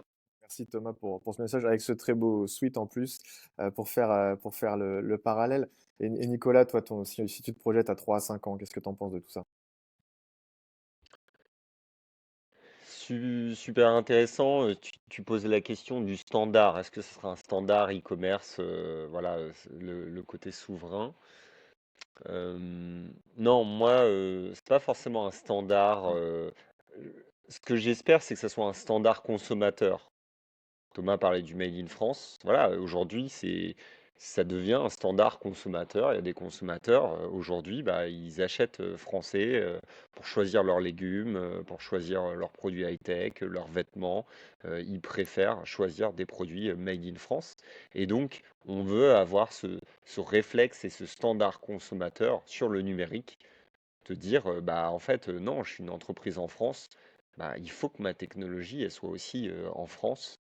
[SPEAKER 1] Merci Thomas pour ce message avec ce très beau suite en plus pour faire le parallèle. Et Nicolas, toi, si tu te projettes à 3 à 5 ans, qu'est-ce que tu en penses de tout ça?
[SPEAKER 3] Super intéressant. Tu posais la question du standard. Est-ce que ce sera un standard e-commerce, voilà, le côté souverain? Non, moi, c'est pas forcément un standard. Ce que j'espère, c'est que ça soit un standard consommateur. Thomas parlait du Made in France. Voilà, aujourd'hui, ça devient un standard consommateur. Il y a des consommateurs, aujourd'hui, bah, ils achètent français pour choisir leurs légumes, pour choisir leurs produits high-tech, leurs vêtements. Ils préfèrent choisir des produits Made in France. Et donc, on veut avoir ce réflexe et ce standard consommateur sur le numérique, te dire, bah, en fait, non, je suis une entreprise en France, bah, il faut que ma technologie, elle soit aussi en France.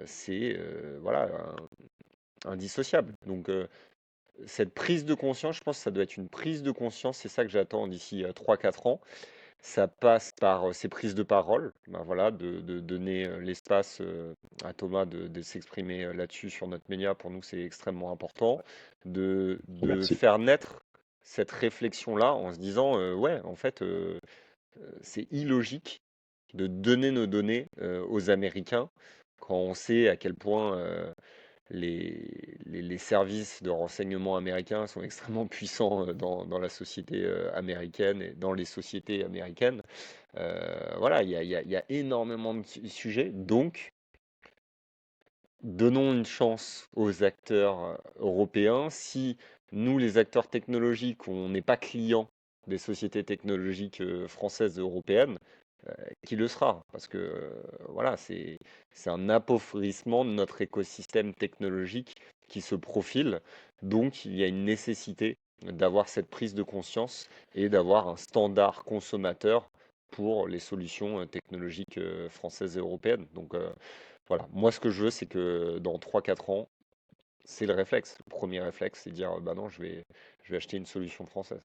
[SPEAKER 3] C'est voilà, indissociable. Donc, cette prise de conscience, je pense que ça doit être une prise de conscience, c'est ça que j'attends d'ici 3-4 ans. Ça passe par ces prises de parole, ben voilà, de donner l'espace à Thomas de s'exprimer là-dessus sur notre média. Pour nous, c'est extrêmement important de
[SPEAKER 2] Merci.
[SPEAKER 3] faire naître cette réflexion-là en se disant, ouais, en fait, c'est illogique de donner nos données aux Américains quand on sait à quel point les services de renseignement américains sont extrêmement puissants dans la société américaine et dans les sociétés américaines. Voilà, il y a énormément de sujets. Donc, donnons une chance aux acteurs européens. Si nous, les acteurs technologiques, on n'est pas clients des sociétés technologiques françaises et européennes, qui le sera? Parce que voilà, c'est un appauvrissement de notre écosystème technologique qui se profile. Donc, il y a une nécessité d'avoir cette prise de conscience et d'avoir un standard consommateur pour les solutions technologiques françaises et européennes. Donc, voilà, moi, ce que je veux, c'est que dans 3-4 ans, c'est le réflexe. Le premier réflexe, c'est dire, bah non, je vais acheter une solution française.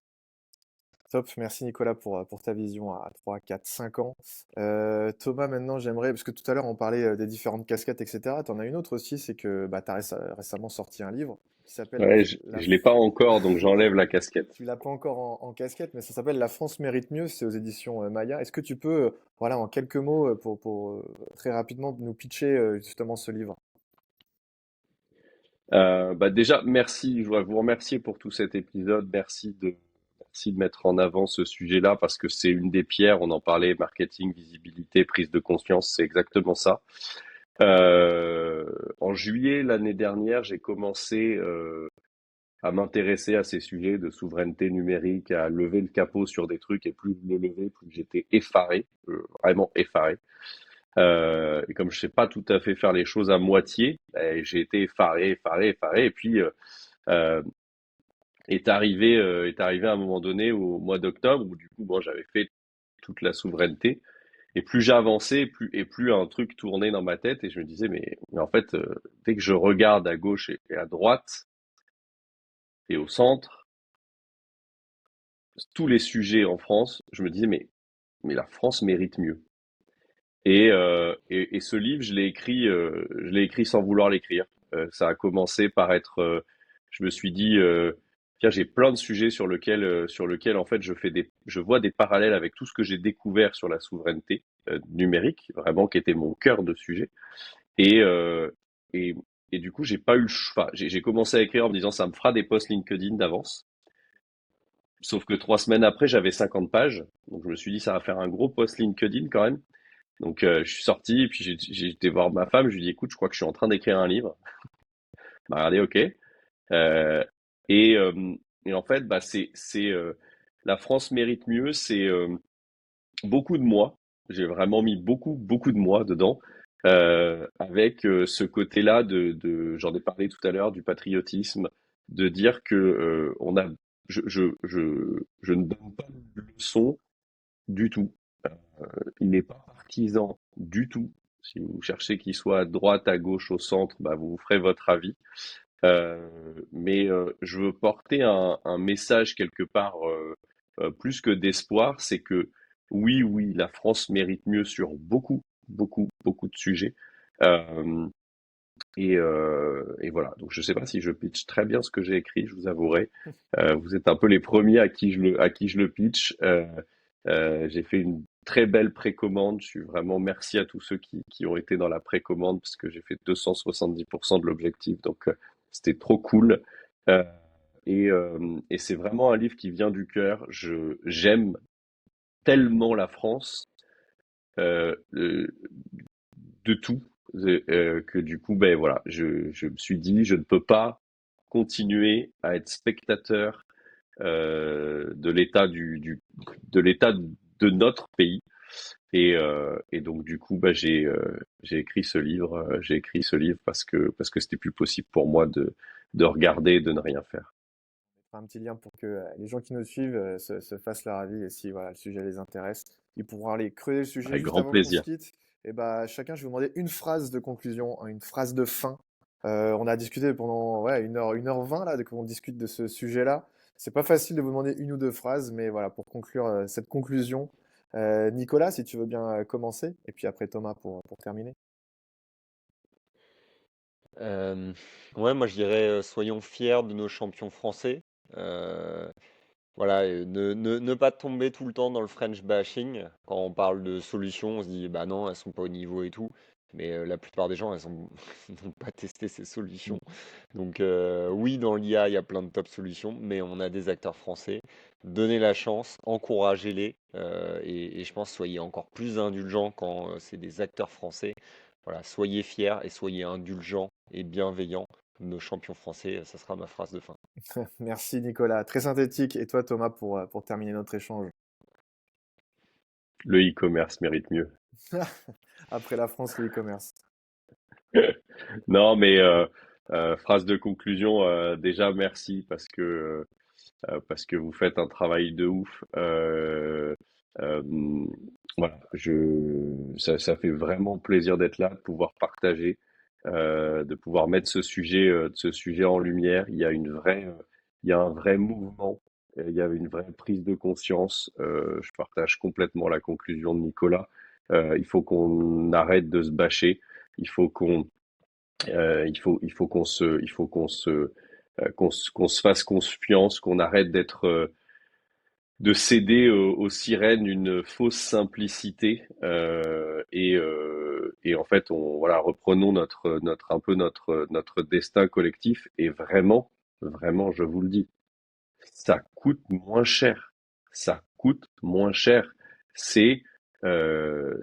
[SPEAKER 1] Top, merci Nicolas pour ta vision à 3, 4, 5 ans. Thomas, maintenant, j'aimerais, parce que tout à l'heure, on parlait des différentes casquettes, etc. Tu en as une autre aussi, c'est que bah, tu as récemment sorti un livre qui s'appelle
[SPEAKER 2] Ouais, je l'ai pas encore, donc j'enlève la casquette.
[SPEAKER 1] Tu l'as pas encore en casquette, mais ça s'appelle La France mérite mieux, c'est aux éditions Maya. Est-ce que tu peux, voilà, en quelques mots, très rapidement, nous pitcher justement ce livre?
[SPEAKER 2] Bah déjà, merci. Je voudrais vous remercier pour tout cet épisode. Merci de mettre en avant ce sujet-là parce que c'est une des pierres. On en parlait, marketing, visibilité, prise de conscience. C'est exactement ça. Euh, En juillet l'année dernière, j'ai commencé à m'intéresser à ces sujets de souveraineté numérique, à lever le capot sur des trucs et plus je le levais, plus j'étais effaré, vraiment effaré. Et comme je sais pas tout à fait faire les choses à moitié, ben, j'ai été effaré. Et puis euh, est arrivé à un moment donné au mois d'octobre où du coup, bon, j'avais fait toute la souveraineté. Et plus j'avançais, plus un truc tournait dans ma tête et je me disais mais en fait, dès que je regarde à gauche et à droite et au centre, tous les sujets en France, je me disais mais la France mérite mieux. Et ce livre, je l'ai écrit sans vouloir l'écrire. Ça a commencé par être, je me suis dit, tiens, j'ai plein de sujets sur lequel en fait je vois des parallèles avec tout ce que j'ai découvert sur la souveraineté numérique, vraiment qui était mon cœur de sujet. Et euh, et, et du coup, j'ai pas eu le choix. Enfin, j'ai commencé à écrire en me disant ça me fera des posts LinkedIn d'avance. Sauf que 3 semaines après, j'avais 50 pages. Donc je me suis dit ça va faire un gros post LinkedIn quand même. Donc je suis sorti et puis j'ai été voir ma femme, je lui ai dit écoute, je crois que je suis en train d'écrire un livre. Elle m'a regardé, ok. Euh, et, euh, et en fait, bah la France mérite mieux, c'est beaucoup de moi. J'ai vraiment mis beaucoup de moi dedans. avec ce côté-là j'en ai parlé tout à l'heure, du patriotisme, de dire que je ne donne pas de leçon du tout. Il n'est pas partisan du tout. Si vous cherchez qu'il soit à droite, à gauche, au centre, bah, vous vous ferez votre avis. Mais je veux porter un message quelque part plus que d'espoir, c'est que oui, la France mérite mieux sur beaucoup de sujets. Euh, et voilà. Donc je sais pas si je pitch très bien ce que j'ai écrit, je vous avouerai. Vous êtes un peu les premiers à qui je le pitch. J'ai fait une très belle précommande. Je suis vraiment merci à tous ceux qui ont été dans la précommande parce que j'ai fait 270% de l'objectif. Donc c'était trop cool. Euh, et c'est vraiment un livre qui vient du cœur. J'aime tellement la France de tout que du coup, ben voilà, je me suis dit, je ne peux pas continuer à être spectateur de l'état de l'état de notre pays. Et donc du coup, bah, j'ai écrit ce livre. J'ai écrit ce livre parce que c'était plus possible pour moi de regarder et de ne rien faire.
[SPEAKER 1] Un petit lien pour que les gens qui nous suivent se fassent leur avis et si voilà, le sujet les intéresse, ils pourront aller creuser le sujet
[SPEAKER 2] Avec
[SPEAKER 1] juste
[SPEAKER 2] grand
[SPEAKER 1] avant qu'on se
[SPEAKER 2] plaisir.
[SPEAKER 1] quitte. Et bah, chacun, je vais vous demander une phrase de conclusion, hein, une phrase de fin. On a discuté pendant ouais, 1h20 là, qu'on discute de ce sujet-là. C'est pas facile de vous demander une ou deux phrases, mais voilà, pour conclure cette conclusion, Nicolas, si tu veux bien commencer, et puis après Thomas pour terminer.
[SPEAKER 3] Euh, ouais, moi je dirais soyons fiers de nos champions français. Euh, Voilà, ne pas tomber tout le temps dans le French bashing. Quand on parle de solutions, on se dit bah non, elles sont pas au niveau et tout. Mais la plupart des gens, n'ont pas testé ces solutions. Donc oui, dans l'IA, il y a plein de top solutions, mais on a des acteurs français. Donnez la chance, encouragez-les. Et je pense soyez encore plus indulgents quand c'est des acteurs français. Voilà, soyez fiers et soyez indulgents et bienveillants. Nos champions français, ça sera ma phrase de fin.
[SPEAKER 1] Merci Nicolas, très synthétique. Et toi Thomas pour terminer notre échange.
[SPEAKER 2] Le e-commerce mérite mieux.
[SPEAKER 1] Après la France, le e-commerce.
[SPEAKER 2] Non, mais phrase de conclusion. Déjà, merci parce que vous faites un travail de ouf. Euh, voilà, ça fait vraiment plaisir d'être là, de pouvoir partager, de pouvoir mettre ce sujet en lumière. Il y a un vrai mouvement, il y a une vraie prise de conscience. Je partage complètement la conclusion de Nicolas. Il faut qu'on arrête de se bâcher. Il faut qu'on qu'on se fasse confiance, qu'on arrête de céder aux sirènes une fausse simplicité et en fait voilà reprenons notre destin collectif et vraiment je vous le dis ça coûte moins cher ça coûte moins cher c'est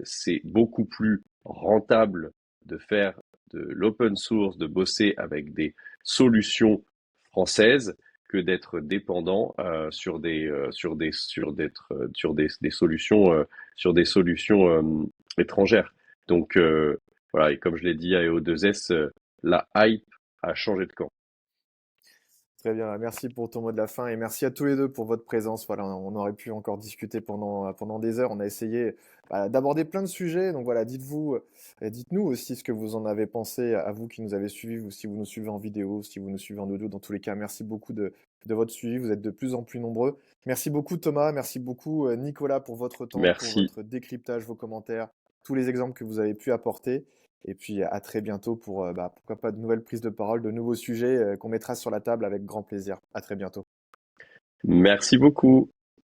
[SPEAKER 2] c'est beaucoup plus rentable de faire de l'open source, de bosser avec des solutions françaises que d'être dépendant sur des solutions étrangères. Donc voilà, et comme je l'ai dit à EO2S, la hype a changé de camp.
[SPEAKER 1] Très bien, merci pour ton mot de la fin et merci à tous les deux pour votre présence. Voilà, on aurait pu encore discuter pendant des heures. On a essayé d'aborder plein de sujets. Donc voilà, dites-nous aussi ce que vous en avez pensé à vous qui nous avez suivis, ou si vous nous suivez en vidéo, si vous nous suivez en audio. Dans tous les cas, merci beaucoup de votre suivi. Vous êtes de plus en plus nombreux. Merci beaucoup Thomas, merci beaucoup Nicolas pour votre temps, pour
[SPEAKER 2] Merci,
[SPEAKER 1] votre décryptage, vos commentaires, tous les exemples que vous avez pu apporter. Et puis à très bientôt pour, pourquoi pas, de nouvelles prises de parole, de nouveaux sujets qu'on mettra sur la table avec grand plaisir. À très bientôt.
[SPEAKER 2] merci beaucoup.